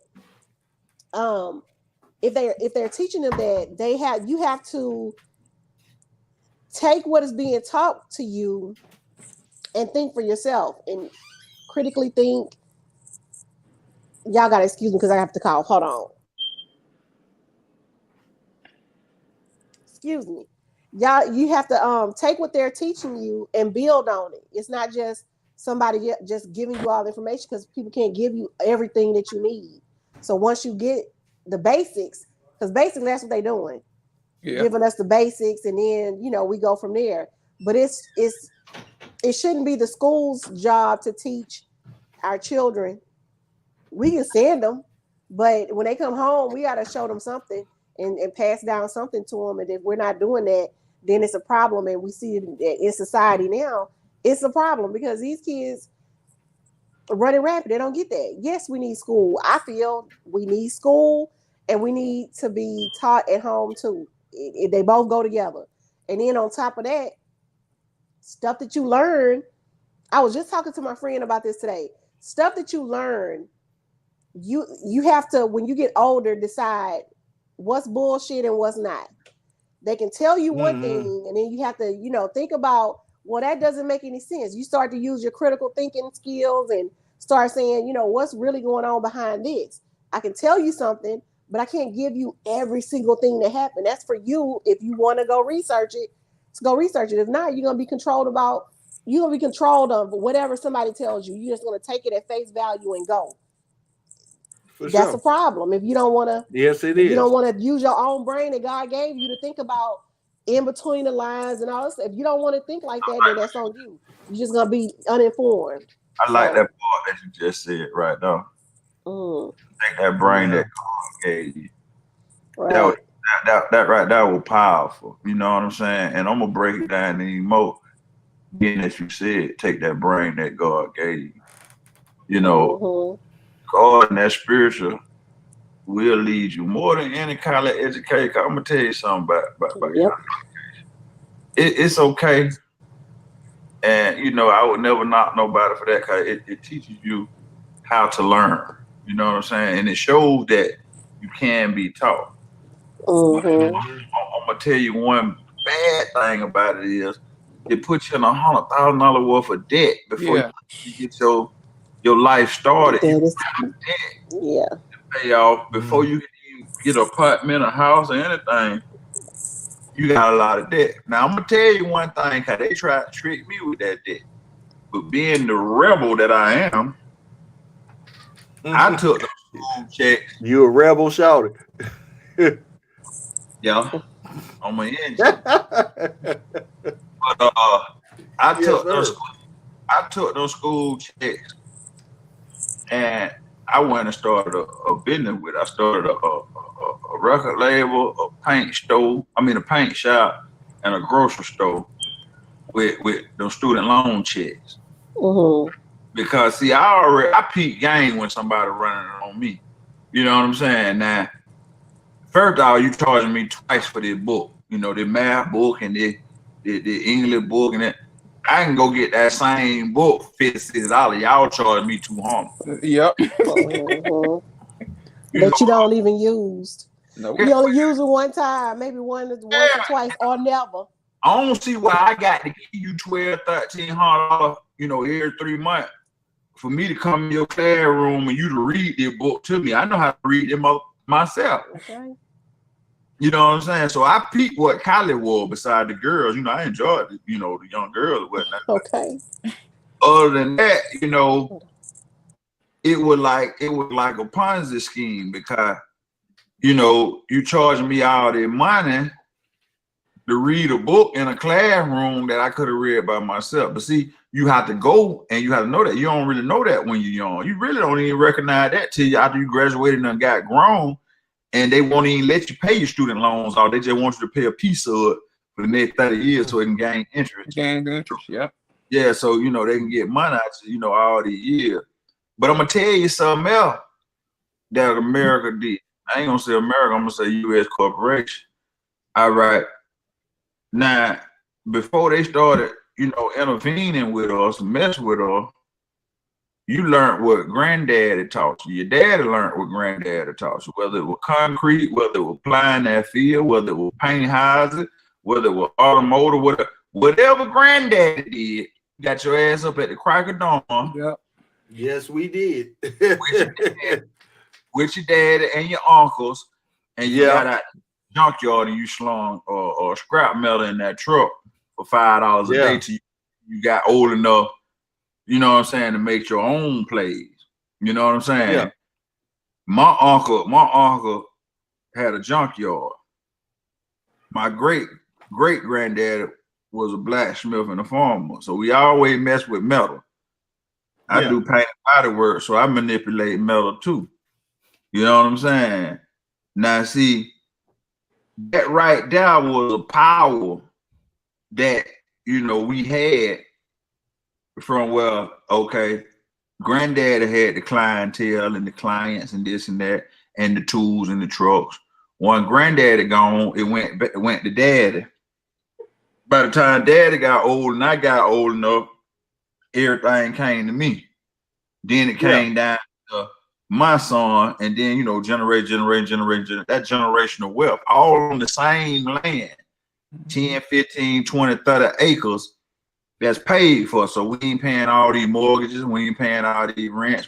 um, if they're teaching them that you have to take what is being taught to you and think for yourself and critically think. Y'all gotta excuse me because I have to call. Hold on. Excuse me. Y'all, you have to take what they're teaching you and build on it. It's not just somebody just giving you all the information, because people can't give you everything that you need. So once you get the basics, because basically that's what they're doing. giving us the basics, and then we go from there. But it shouldn't be the school's job to teach our children. We can send them, but when they come home, we got to show them something and pass down something to them. And if we're not doing that, then it's a problem. And we see it in society now. It's a problem because these kids are running rapid. They don't get that. Yes, we need school. I feel we need school, and we need to be taught at home too. They both go together. And then on top of that, stuff that you learn. I was just talking to my friend about this today. Stuff that you learn, you have to, when you get older, decide what's bullshit and what's not. They can tell you one thing, and then you have to, think about, well, that doesn't make any sense. You start to use your critical thinking skills and start saying, what's really going on behind this. I can tell you something, but I can't give you every single thing that happened. That's for you if you want to go research it. To go research it. If not, you're gonna be controlled of whatever somebody tells you. You're just gonna take it at face value and go. That's a problem. If you don't want to, yes, it if is. you don't want to use your own brain that God gave you to think about in between the lines and all this. If you don't want to think like that, then that's on you. You're just gonna be uninformed. I like that part that you just said right now. Take that brain that God gave you. Right. That right there was powerful. You know what I'm saying? And I'm gonna break it down even more. Being as you said, take that brain that God gave you. God and that spiritual will lead you more than any kind of education. I'm gonna tell you something about it's okay. And I would never knock nobody for that, because it teaches you how to learn. You know what I'm saying? And it shows that you can be taught. I'm gonna tell you one bad thing about it is it puts you in $100,000 worth of debt before you get your life started. Yeah. Pay off before you can get an apartment, a house, or anything. You got a lot of debt. Now I'm gonna tell you one thing, because they tried to trick me with that debt. But being the rebel that I am, I took the school checks. You a rebel, shouted. Yeah, on my engine. But I took those school checks, and I went and started a business with it. I started a record label, a paint shop, and a grocery store with those student loan checks. Because see, I peak game when somebody running on me. You know what I'm saying? Now, first of all, you charging me twice for this book. The math book and the English book, and that. I can go get that same book $56. Y'all charge me $200. Yep. That you don't even use. Nope. You only use it one time, maybe once or twice, or never. I don't see why I got to give you $1,200, $1,300, every 3 months for me to come in your classroom and you to read this book to me. I know how to read them myself. Okay. You know what I'm saying? So I peeped what Kylie wore beside the girls. I enjoyed it, the young girls. Okay. Other than that, it was like a Ponzi scheme, because, you charging me all that money to read a book in a classroom that I could have read by myself. But see, you have to go and you have to know that. You don't really know that when you're young. You really don't even recognize that till you, after you graduated and got grown, and they won't even let you pay your student loans off. They just want you to pay a piece of it for the next 30 years so it can gain interest. Yeah. Yeah, so, they can get money out of you, all these years. But I'm going to tell you something else that America did. I ain't going to say America, I'm going to say U.S. corporation. All right. Now, before they started, intervening with us, mess with us, you learned what granddaddy taught you. Your daddy learned what granddaddy taught you, whether it was concrete, whether it was applying that field, whether it was paint houses, whether it was automotive, whatever granddaddy did, you got your ass up at the crack of dawn. Yep. Yes, we did. with your daddy and your uncles, and you got out junkyard and you slung or scrap metal in that truck for $5 a day till you got old enough, you know what I'm saying, to make your own plays. You know what I'm saying? Yeah. My uncle had a junkyard. my great granddad was a blacksmith and a farmer, so we always mess with metal. I do paint and body work, so I manipulate metal too. You know what I'm saying? Now, see, that right there was a power that we had from okay, granddaddy had the clientele and the clients and this and that and the tools and the trucks. When granddaddy gone, it went to daddy. By the time daddy got old and I got old enough, everything came to me. Then it came down to my son, and then generation, that generational wealth, all on the same land, 10, 15, 20, 30 acres that's paid for. So we ain't paying all these mortgages, we ain't paying all these rents,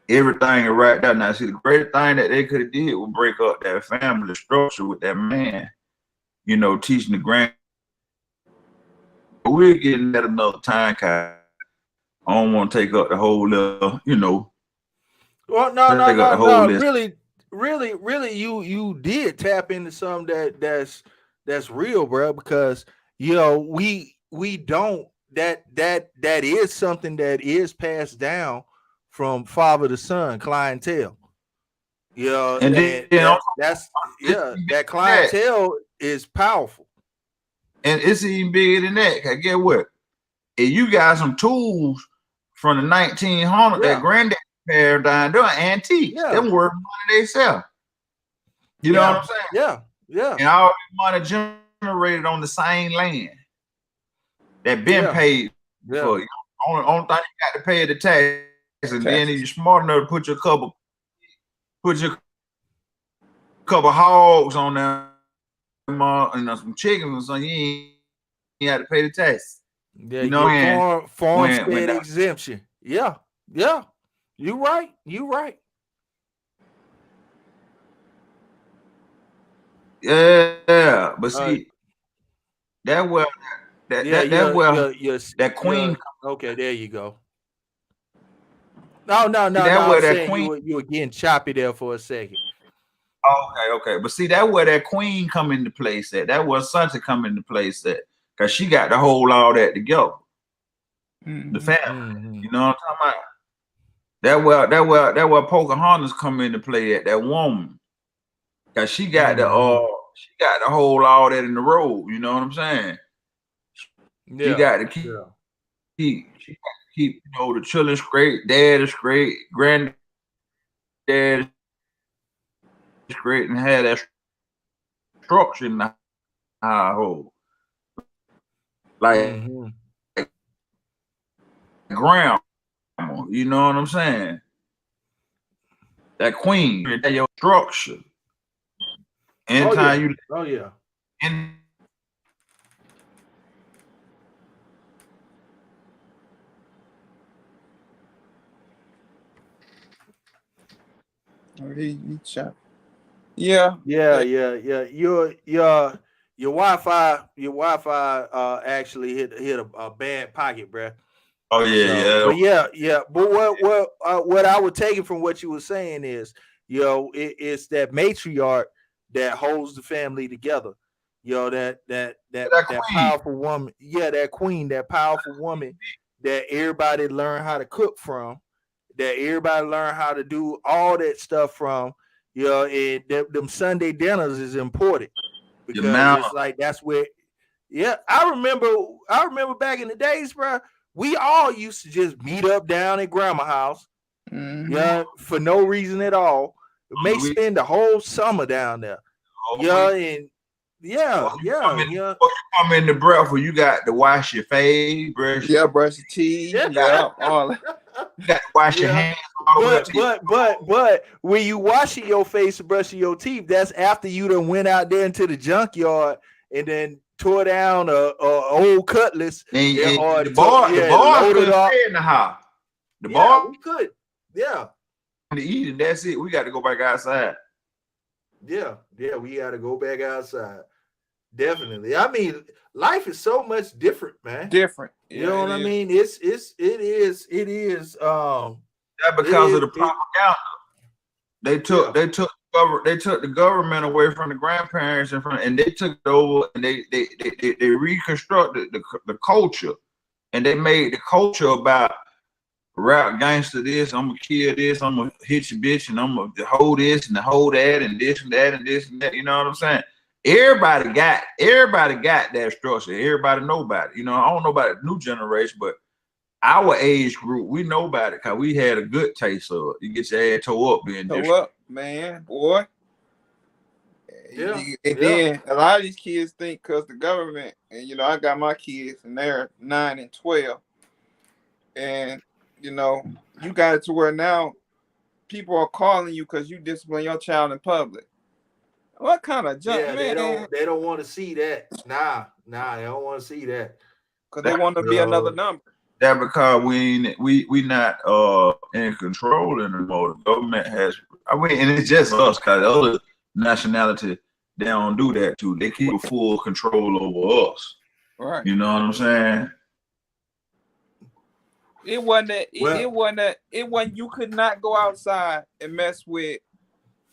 everything is right there. Now, see, the greatest thing that they could have did was break up that family structure with that man, teaching the grand. We're getting that another time, Kyle. I don't want to take up the whole, Well, no. Really, you did tap into something that's real, bro. Because we don't that is something that is passed down from father to son, clientele. And that clientele is powerful. And it's even bigger than that. Cause get what? If you got some tools from the 1900s that granddad paradigm, they're antiques. Them worth money they sell. You know what I'm saying? Yeah. And all the money generated on the same land that been paid for. Only thing you got to pay the tax, and then if you're smart enough to put your couple hogs on there and some chickens or something, you have to pay the tax. Yeah, farm exemption. Yeah. You right. Yeah, but see, that queen. Okay, there you go. No. I'm saying you were getting choppy there for a second. Okay. But see, that where that queen come into place at. That where Sansa come into place at. Cause she got to hold all that together. The family. You know what I'm talking about? That where Pocahontas come into play at, that woman. Cause she got to hold all that in the road. You know what I'm saying? She got to keep the children straight, dad is straight, granddad is straight, and have that structure in the household. Like grandma, you know what I'm saying? That queen, that your structure. Anytime He shot. Yeah. Your Wi-Fi actually hit a bad pocket, bruh. Oh yeah. But what I would take it from what you were saying is, it's that matriarch that holds the family together. That powerful woman. Yeah, that queen, that powerful woman that everybody learn how to cook from, that everybody learn how to do all that stuff from. And them Sunday dinners is important because it's like that's where. Yeah, I remember back in the days, bro. We all used to just meet up down at grandma's house, for no reason at all. May spend the whole summer down there. Before you come in the breakfast, you got to wash your face, brush your teeth, all that. You got to wash your hands. But when you washing your face and brushing your teeth, that's after you done went out there into the junkyard and then tore down a old cutlass. The bar couldn't stay in the house. The bar we could. Yeah. To eat, and that's it. We got to go back outside. Yeah, we got to go back outside. Definitely. I mean, life is so much different, man. Different. You know what I mean? It is. That because of the propaganda. They took They took the government away from the grandparents and they took it over and they reconstructed the culture and they made the culture about rap gangster this, I'm gonna kill this, I'm gonna hit your bitch, and I'm gonna hold this and hold that and this and that and this and that. You know what I'm saying? Everybody got that structure. Everybody know about it. You know, I don't know about the new generation, but our age group, we know about it because we had a good taste of it. You get your ass tore up being Toe up, man, boy. Yeah, And then a lot of these kids think because the government, and you know, I got my kids and they're 9 and 12, and you know, you got it to where now people are calling you because you discipline your child in public. What kind of junk, yeah. man? They don't want to see that. Nah, they don't want to see that. Because they want to be another number. That because we not in control anymore. The government has, I mean, and it's just us because the other nationality they don't do that too. They keep a full control over us. Right. You know what I'm saying? It wasn't that. It wasn't. You could not go outside and mess with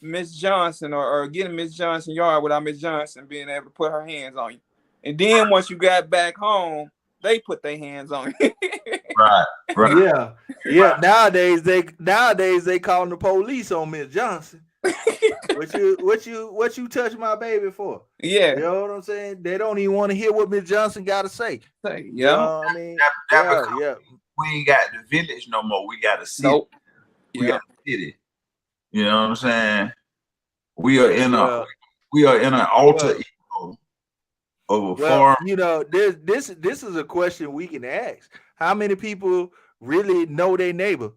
Miss Johnson or get in Miss Johnson yard without Miss Johnson being able to put her hands on you. And then once you got back home, they put their hands on you. Right. Yeah. Nowadays they calling the police on Miss Johnson. What you touch my baby for? Yeah. You know what I'm saying? They don't even want to hear what Miss Johnson got to say. Yeah. You know what I mean? Yeah. We ain't got the village no more. We got a city. Nope. We got a city. You know what I'm saying? We are in an alter ego of a farm. You know, this is a question we can ask. How many people really know their neighbor?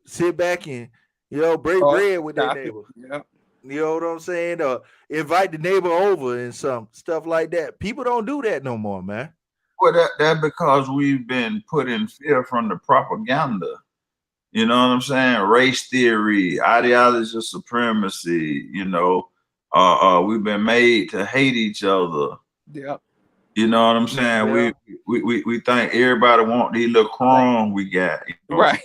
Sit back and, you know, break bread with their neighbor. Yeah. You know what I'm saying? Or invite the neighbor over and some stuff like that. People don't do that no more, man. Well, that because we've been put in fear from the propaganda. You know what I'm saying? Race theory, ideology of supremacy. You know, we've been made to hate each other. Yeah. You know what I'm saying? Yeah. We think everybody want these little crumbs we got. You know? Right.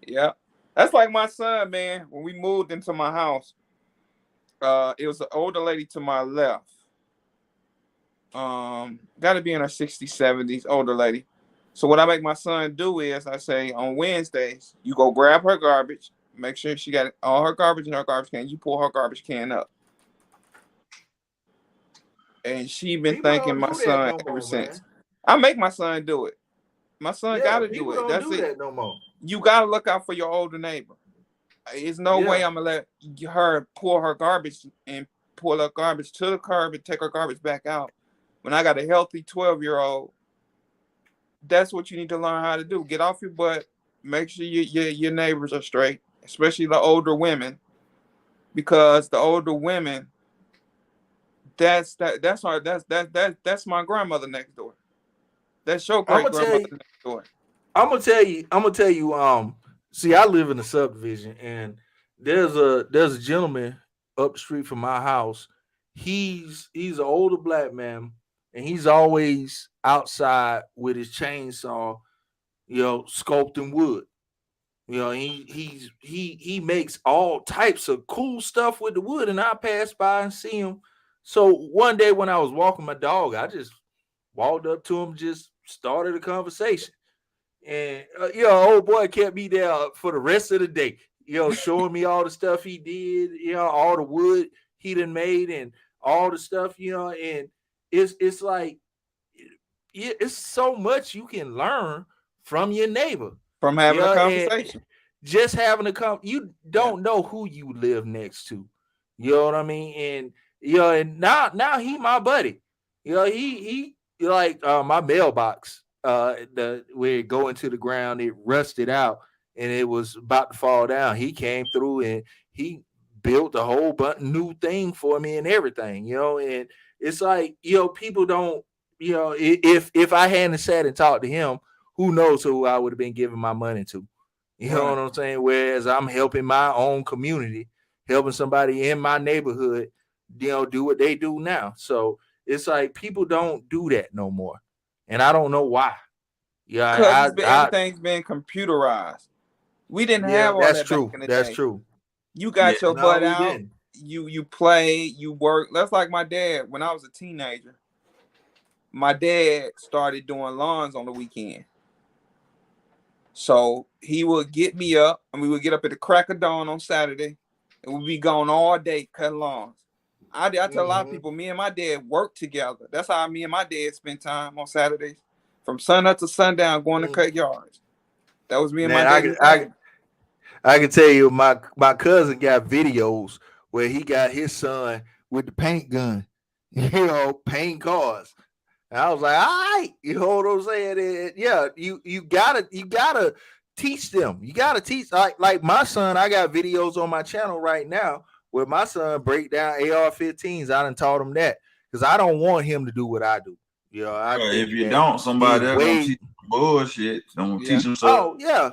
Yeah. That's like my son, man. When we moved into my house, it was an older lady to my left. Got to be in her 60s, 70s, older lady. So what I make my son do is I say on Wednesdays, you go grab her garbage, make sure she got all her garbage in her garbage can. You pull her garbage can up. And she been thanking my son ever since. I make my son do it. My son got to do it. That's it. That no more. You got to look out for your older neighbor. There's no way I'm going to let her pull her garbage and pull her garbage to the curb and take her garbage back out. When I got a healthy 12-year-old, that's what you need to learn how to do. Get off your butt. Make sure your neighbors are straight, especially the older women, because the older women, that's my grandmother next door. That's your great grandmother next door. I'm gonna tell you. See, I live in a subdivision, and there's a gentleman up the street from my house. He's an older black man, and he's always outside with his chainsaw, you know, sculpting wood. You know, he makes all types of cool stuff with the wood, and I pass by and see him. So one day when I was walking my dog, I just walked up to him, just started a conversation. And you know, old boy kept me there for the rest of the day. You know, showing me all the stuff he did. You know, all the wood he done made and all the stuff. You know, and it's like it's so much you can learn from your neighbor, from having a conversation. Just having a you don't know who you live next to. You know what I mean? And you know, and now he my buddy. You know, he like my mailbox. Where it go into the ground, it rusted out and it was about to fall down. He came through and he built a whole bunch new thing for me and everything, you know. And it's like, you know, people don't, you know, if I hadn't sat and talked to him, who knows who I would have been giving my money to. You know what I'm saying? Whereas I'm helping my own community, helping somebody in my neighborhood, you know, do what they do now. So it's like people don't do that no more. And I don't know why. Yeah, everything's been computerized. We didn't have all that back in the day. That's true. You got your butt out. you play, you work. That's like my dad. When I was a teenager, my dad started doing lawns on the weekend. So he would get me up, and we would get up at the crack of dawn on Saturday, and we'd be gone all day cutting lawns. I tell a lot of people, me and my dad work together. That's how me and my dad spend time on Saturdays, from sun up to sundown, going to cut yards. That was me and Man, my dad. I can tell you, my cousin got videos where he got his son with the paint gun, paint cars. And I was like, all right, you know what I'm saying? Yeah, you gotta teach them. You gotta teach like my son. I got videos on my channel right now where my son break down AR-15s. I done taught him that because I don't want him to do what I do. I if you don't, somebody else gonna teach bullshit. Don't teach them so. Oh yeah.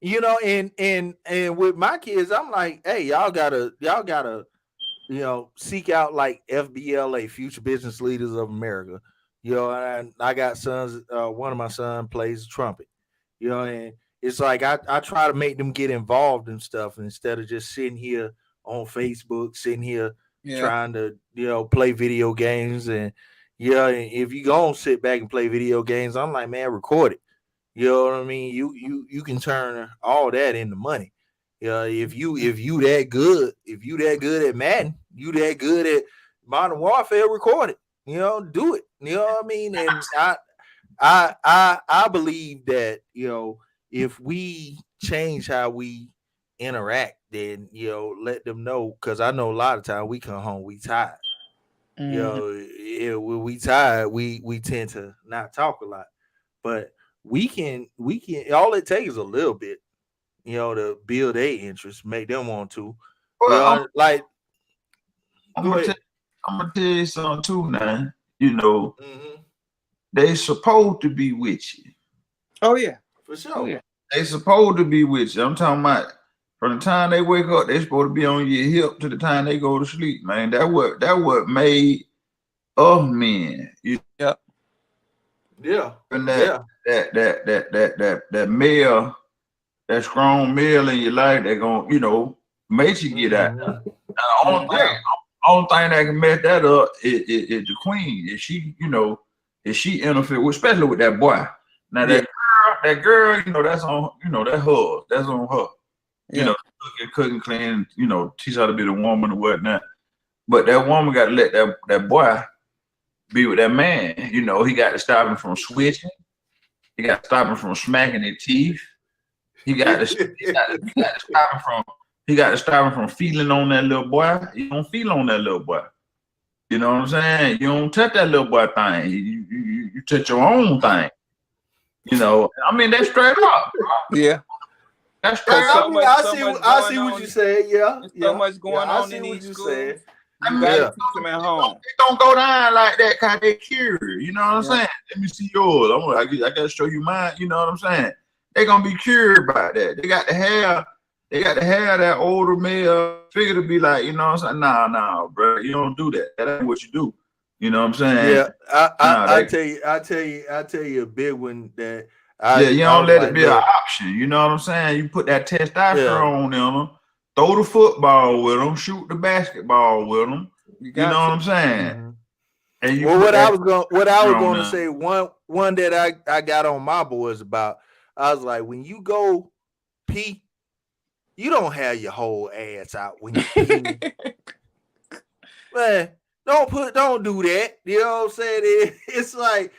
And with my kids, I'm like, hey, y'all gotta seek out like FBLA, Future Business Leaders of America. And I got sons. One of my sons plays trumpet. And it's like I try to make them get involved in stuff instead of just sitting here on Facebook, sitting here trying to play video games. And if you gonna sit back and play video games, I'm like, man, record it. You know what I mean? You can turn all that into money. If you that good, if you that good at Madden, you that good at Modern Warfare, record it. Do it. You know what I mean? And I believe that if we change how we interact, then let them know, because I know a lot of time we come home we tired. When we tired, we tend to not talk a lot, but we can all it takes is a little bit, to build their interest, make them want to. Well, I'm go gonna ahead. I'm gonna tell you something too now. They supposed to be with you. Oh yeah, for sure. Oh, yeah. They supposed to be with you. I'm talking about from the time they wake up, they supposed to be on your hip to the time they go to sleep, man. That what made us men. Yeah. And that male, that strong male in your life, that gonna make you get out. Now, the only thing that can mess that up is the queen. If she interfere with, especially with that boy. Now that girl, that's on, that's her. That's on her. Cooking, clean, teach her to be the woman or whatnot. But that woman got to let that boy be with that man. He got to stop him from switching. He got to stop him from smacking his teeth. He got to stop him from feeling on that little boy. You don't feel on that little boy. You know what I'm saying? You don't touch that little boy thing. You touch your own thing. I mean, that's straight up. Yeah. That's straight up. I see what you said. Yeah. There's so much going on in these schools. You gotta teach them at home. They don't go down like that because they curious. You know what I'm saying? Let me see yours. I gotta show you mine. You know what I'm saying? They're gonna be curious about that. They got to have that older male figure to be like, you know what I'm saying? Nah, bro, you don't do that. That ain't what you do. You know what I'm saying? Yeah, I tell you a big one that you don't let it be an option. You know what I'm saying? You put that testosterone in them, throw the football with them, shoot the basketball with them. You know what I'm saying? And what I was going to say, one that I got on my boys about, I was like, when you go pee, you don't have your whole ass out when you pee. Man, don't do that. You know what I'm saying? It's like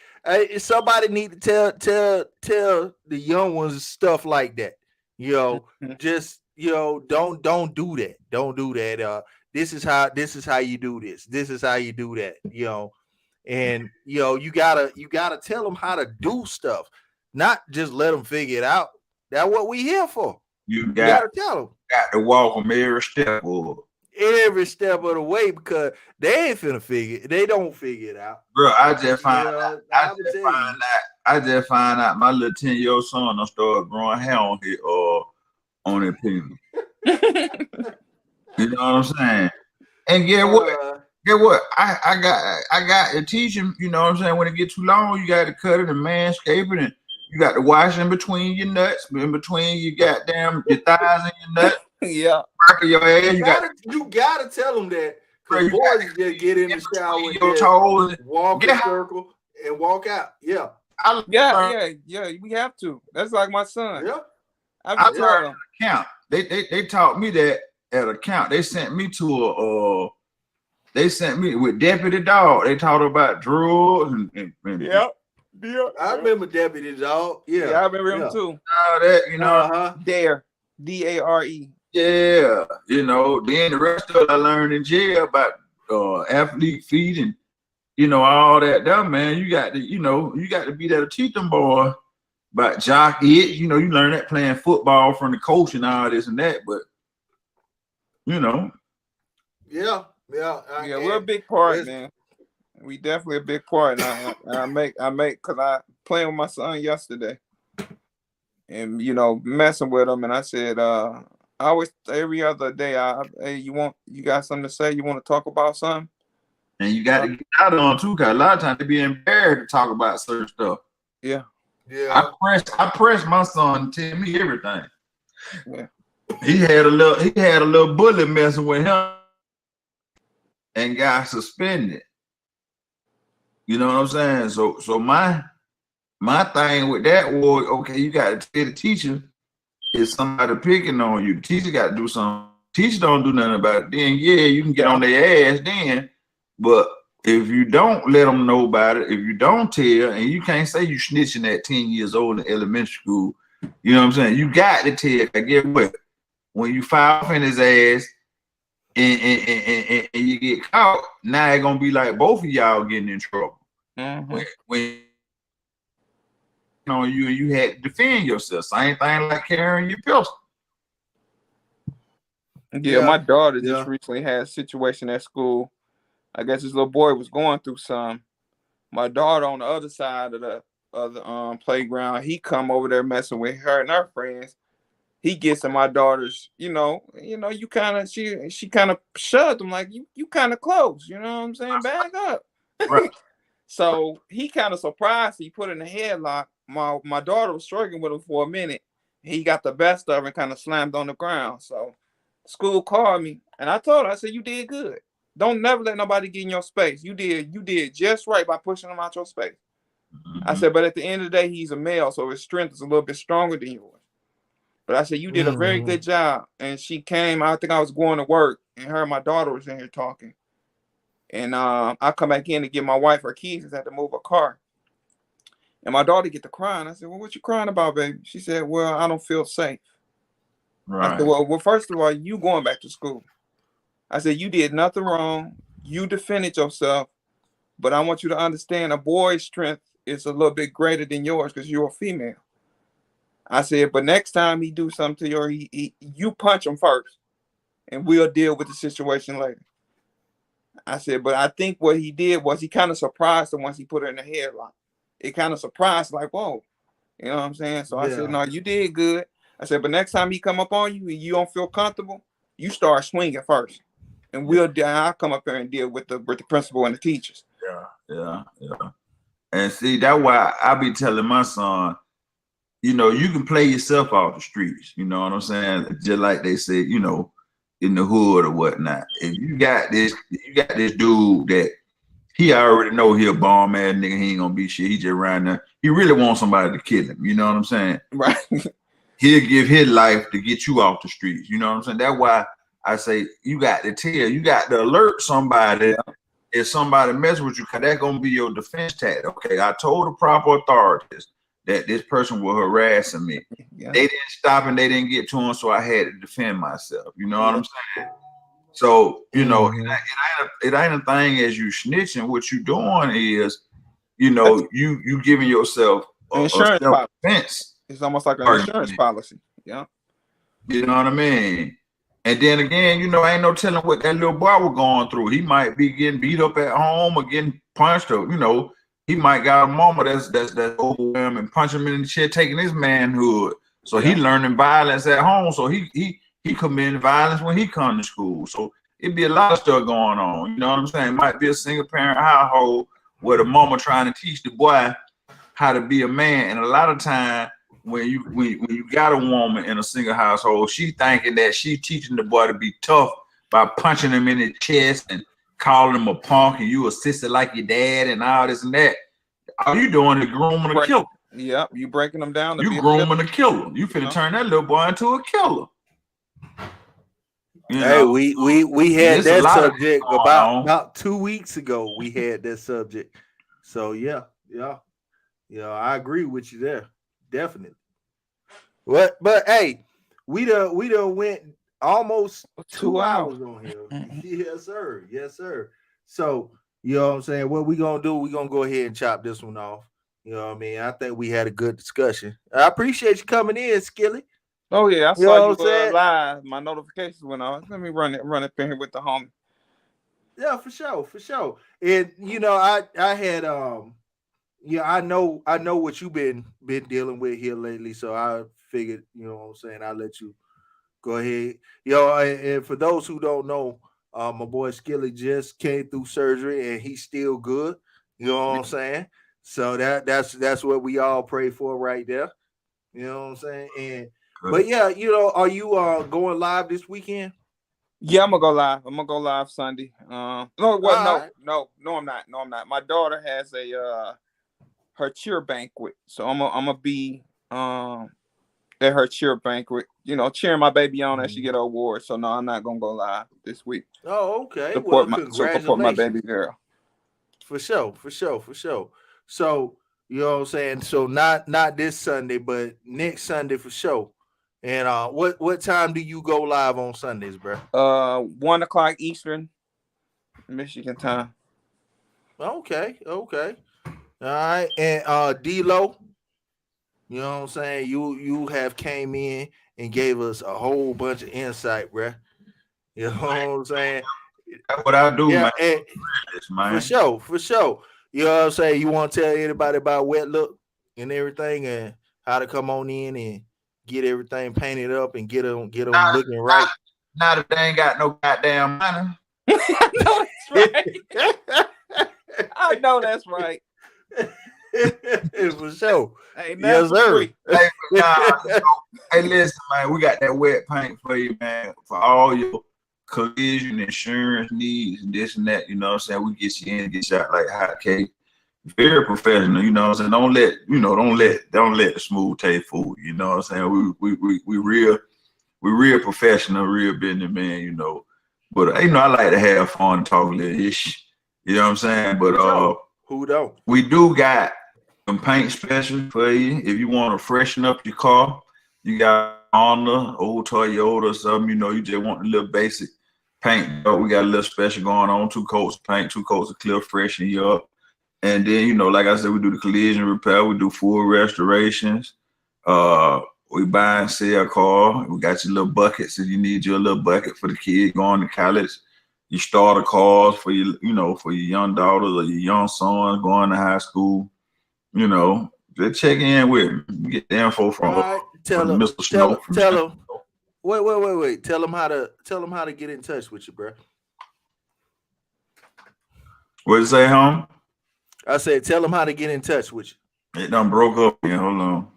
somebody need to tell the young ones stuff like that. Just don't do that. Don't do that. This is how you do this. This is how you do that. And you gotta tell them how to do stuff, not just let them figure it out. That's what we here for. You gotta tell them. Got to walk them every step of the way, because they ain't finna they don't figure it out. Bro, I just find out my little 10-year-old son done started growing hair on his penis. You know what I'm saying? And get what? I got to teach him, you know what I'm saying? When it gets too long, you got to cut it and manscape it, and you got to wash in between your nuts, in between your thighs and your nuts. Yeah. Crack your ass. You gotta tell them that, because You boys just get in the shower and your just toes. walk a circle and walk out. Yeah. Yeah. We have to. That's like my son. Yeah. I I tell learned him. at camp. They taught me that at a camp. They sent me to they sent me with Deputy Dog. They taught about drugs and Yeah. I remember Deputy Dog. Yeah. Yeah, I remember him too. all that, you know. Dare. Dare. Yeah, you know. Then the rest of it I learned in jail about athlete feet and all that. Dumb man, you got to be there to teach them boy about jock it. You learn that playing football from the coach and all this and that. But Yeah. We're a big part, man. We definitely a big part. And I make because I playing with my son yesterday, and messing with him, and I said, I always every other day, hey, you got something to say? You want to talk about something? And you got to get out on too, because a lot of times they be embarrassed to talk about certain stuff. Yeah. I pressed my son to tell me everything. Yeah. He had a little bully messing with him and got suspended. You know what I'm saying? So my thing with that was, okay, you got to tell the teacher if somebody picking on you. The teacher got to do something. Teacher don't do nothing about it. Then you can get on their ass then. But if you don't let them know about it, if you don't tell, and you can't say you snitching at 10 years old in elementary school, you know what I'm saying? You got to tell. I get what? When you fire off in his ass and you get caught, now it's gonna be like both of y'all getting in trouble. Mm-hmm. When you had to defend yourself. Same thing like carrying your pistol. Yeah, my daughter just recently had a situation at school. I guess this little boy was going through some. My daughter on the other side of the playground, he come over there messing with her and her friends. He gets in my daughter's, you kind of she kind of shoved him like you kind of close, you know what I'm saying? Back up. Right. So he kind of surprised. He put in a headlock. My daughter was struggling with him for a minute. He got the best of her and kind of slammed on the ground. So school called me and I told her, I said, you did good. Don't never let nobody get in your space. You did just right by pushing him out your space. Mm-hmm. I said, but at the end of the day, he's a male, so his strength is a little bit stronger than yours. But I said, you did a very good job. And she came, I think I was going to work, and her and my daughter was in here talking. And I come back in to give my wife her keys and had to move her car. And my daughter get to crying. I said, well, what you crying about, baby? She said, well, I don't feel safe. Right. I said, well, first of all, you going back to school. I said, you did nothing wrong. You defended yourself. But I want you to understand a boy's strength is a little bit greater than yours because you're a female. I said, but next time he do something to you, you punch him first, and we'll deal with the situation later. I said, but I think what he did was he kind of surprised her once he put her in the headlock. It kind of surprised, like, whoa, you know what I'm saying? So I said, no, you did good. I said, but next time he come up on you and you don't feel comfortable, you start swinging first, and I'll come up here and deal with the principal and the teachers. Yeah. And see, that's why I be telling my son, you can play yourself off the streets. You know what I'm saying? Just like they said, in the hood or whatnot. If you got this dude that he already know he a bomb ass nigga, he ain't gonna be shit. He just around there. He really wants somebody to kill him. You know what I'm saying? Right. He'll give his life to get you off the streets. You know what I'm saying? That's why I say you got to tell, you got to alert somebody if somebody mess with you, because that's gonna be your defense tactic. Okay, I told the proper authorities that this person was harassing me. Yeah. They didn't stop and they didn't get to him, so I had to defend myself. You know what I'm saying? So, it ain't a thing as you snitching. What you doing is, you giving yourself insurance self-defense. It's almost like an insurance policy. Yeah. You know what I mean? And then again, ain't no telling what that little boy was going through. He might be getting beat up at home or getting punched or, he might got a mama that's overwhelmed and punch him in the chest, taking his manhood. So he learning violence at home. So he committing violence when he come to school. So it'd be a lot of stuff going on. You know what I'm saying? It might be a single parent household where the mama trying to teach the boy how to be a man. And a lot of time when you got a woman in a single household, she thinking that she teaching the boy to be tough by punching him in the chest and calling him a punk and you a sister like your dad and all this and that. All you doing is grooming a killer. Yep, you breaking them down. You grooming a killer. You finna turn that little boy into a killer. You Hey, know? we had that subject about 2 weeks ago. We had that subject. So yeah, I agree with you there. Definitely. But hey, we done went almost 2 hours on here. Yes, sir. Yes, sir. So you know what I'm saying? What we gonna do? We gonna go ahead and chop this one off. You know what I mean? I think we had a good discussion. I appreciate you coming in, Skilly. Oh yeah, I saw you live. My notifications went on. Let me run up in here with the homie. Yeah, for sure. And you know, I had I know what you've been dealing with here lately. So I figured, you know what I'm saying, I'll let you go ahead. And for those who don't know, my boy Skilly just came through surgery and he's still good. You know what I'm saying? So that's what we all pray for right there. You know what I'm saying? And but yeah, are you going live this weekend? Yeah, I'm gonna go live. I'm gonna go live Sunday. No, I'm not. My daughter has her cheer banquet, so I'm gonna be at her cheer banquet. Cheering my baby on as she get her award. So no, I'm not gonna go live this week. Oh, okay. Support my baby girl. For sure. So you know what I'm saying? So not this Sunday, but next Sunday for sure. And what time do you go live on Sundays, bro? 1:00 Eastern, Michigan time. Okay. All right. And D-Lo, you know what I'm saying? You have came in and gave us a whole bunch of insight, bro. You know what I'm saying? That's what I do, man. For sure. You know what I'm saying? You want to tell anybody about Wet Look and everything and how to come on in and get everything painted up and get them looking right. Now that they ain't got no goddamn money. I know that's right. For sure. Hey, yes, sir. Hey, listen, man, we got that wet paint for you, man, for all your collision insurance needs and this and that. You know what I'm saying? We get you in, get you out like hot cake. Very professional, you know what I'm saying? Don't let the smooth taste fool. You know what I'm saying? We real professional, real business man, you know. But I like to have fun, talk a little ish. You know what I'm saying? But who don't? We do got some paint special for you. If you want to freshen up your car, you got Honda, old Toyota or something, you just want a little basic paint. But we got a little special going on, 2 coats of paint, 2 coats of clear, freshen you up. And then, like I said, we do the collision repair, we do full restorations. We buy and sell car. We got your little buckets if you need your little bucket for the kid going to college. You start a cars for your, for your young daughters or your young sons going to high school. Just check in with me. Get the info from Mr. Snow. Tell them. Wait. Tell them how to get in touch with you, bro. What'd you say, home? I said, tell them how to get in touch with you. It done broke up again. Hold on.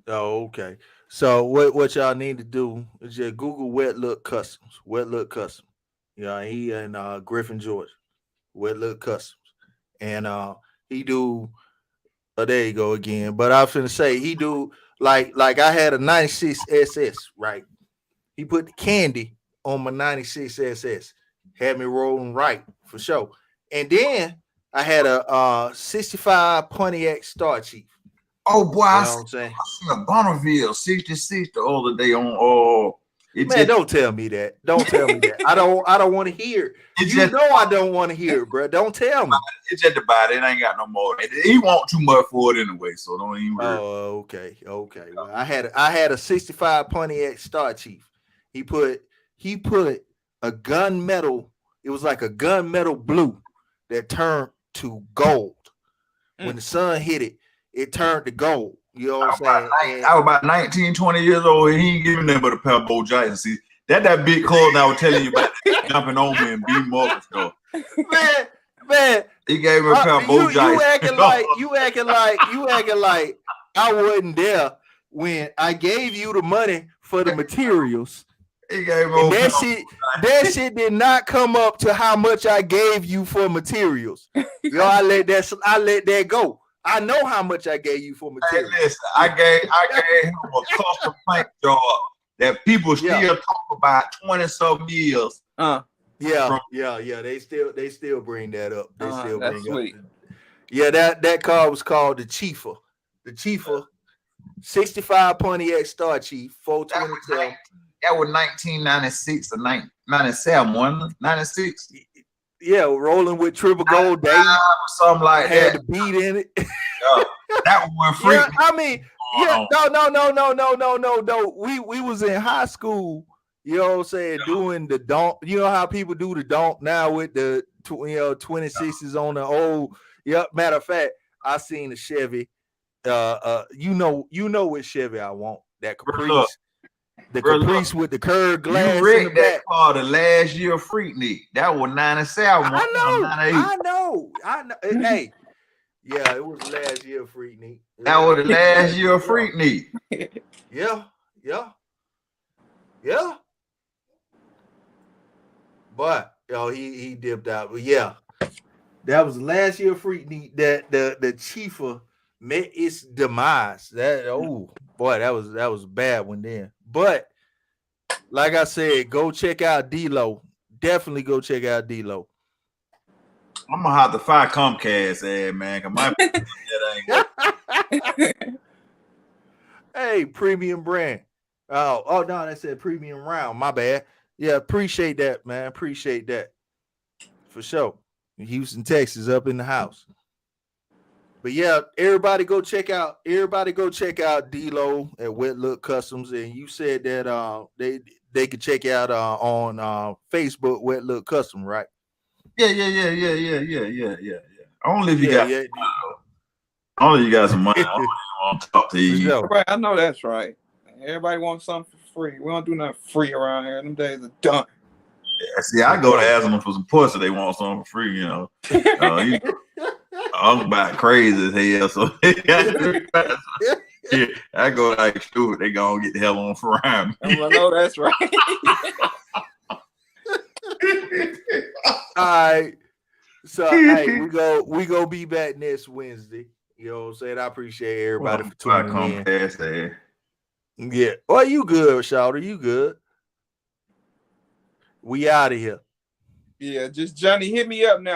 Oh, okay. So what y'all need to do is just Google Wet Look Customs. Wet Look Customs. He in Griffin, Georgia. Wet Look Customs. And he do there you go again. But I was finna say he do like I had a 96 SS, right? He put the candy on my 96 SS. Had me rolling right for sure. And then I had a 65 Pontiac Star Chief. Oh boy, you know what I'm saying? I seen a Bonneville 66 the other day on man, don't tell me that. Don't tell me that. I don't want to hear. I don't want to hear, bro. Don't tell me. It's just about it. Ain't got no more. He want too much for it anyway, so don't even worry. Oh, okay. Well, I had a 65 Pontiac Star Chief. He put a gunmetal. It was like a gunmetal blue that turned to gold. When the sun hit it, it turned to gold. You know what I'm saying? I was about 19, 20 years old, and he ain't giving them but a pair of Bo Giants. See, that big car I was telling you about jumping on me and beating up and stuff. Man. He gave me a pair of Bo Giants. You acting like I wasn't there when I gave you the money for the materials. He gave And that shit did not come up to how much I gave you for materials. Yo, I let that go. I know how much I gave you for materials. Hey, listen, I gave him a custom paint job that people still talk about 20-some years. Yeah. They still bring that up. They still bring sweet. up. Yeah, that car was called the Chiefer. The Chiefer, 65 Pontiac Star Chief, 420. That was 1996 or 97, wasn't it? 96. Yeah, rolling with Triple Gold Day. Something like had that. the beat in it. Yeah, that one free. Yeah, I mean, no. We was in high school, you know what I'm saying, doing the donk. You know how people do the donk now with the 26s on the old. Yeah, matter of fact, I seen the Chevy. You know what Chevy I want. That Caprice. The Caprice with the curved glass. You wrecked that car the last year of Freaknik. That was 97. I know. Hey, yeah, it was the last year of Freaknik. That was the last year of Freaknik. Yeah. But he dipped out. But yeah, that was the last year of Freaknik that the Chiefer met its demise. That that was a bad one then. But like I said, go check out D-Lo. Definitely go check out D-Lo. I'm gonna have to fire Comcast, man. Cause my that ain't Hey, premium brand. Oh no, that said premium round. My bad. Yeah, appreciate that, man. Appreciate that for sure. Houston, Texas, up in the house. But yeah, everybody go check out D-Lo at Wet Look Customs. And you said that they could check out on Facebook, Wet Look Custom, right? Yeah. Only if you got only you got some money. I want to talk to you. Right, I know that's right. Everybody wants something for free. We don't do nothing free around here. Them days are done. Yeah, see, I go to ask them for some pussy. They want something for free, you know. I'm about crazy as hell, so yeah, I go like stupid. They gonna get the hell on for around me. I know that's right. All right. So hey, we go be back next Wednesday. You know what I'm saying? I appreciate everybody for tuning in. Yeah. Oh, you good, Shawty? You good? We out of here. Yeah, just Johnny, hit me up now.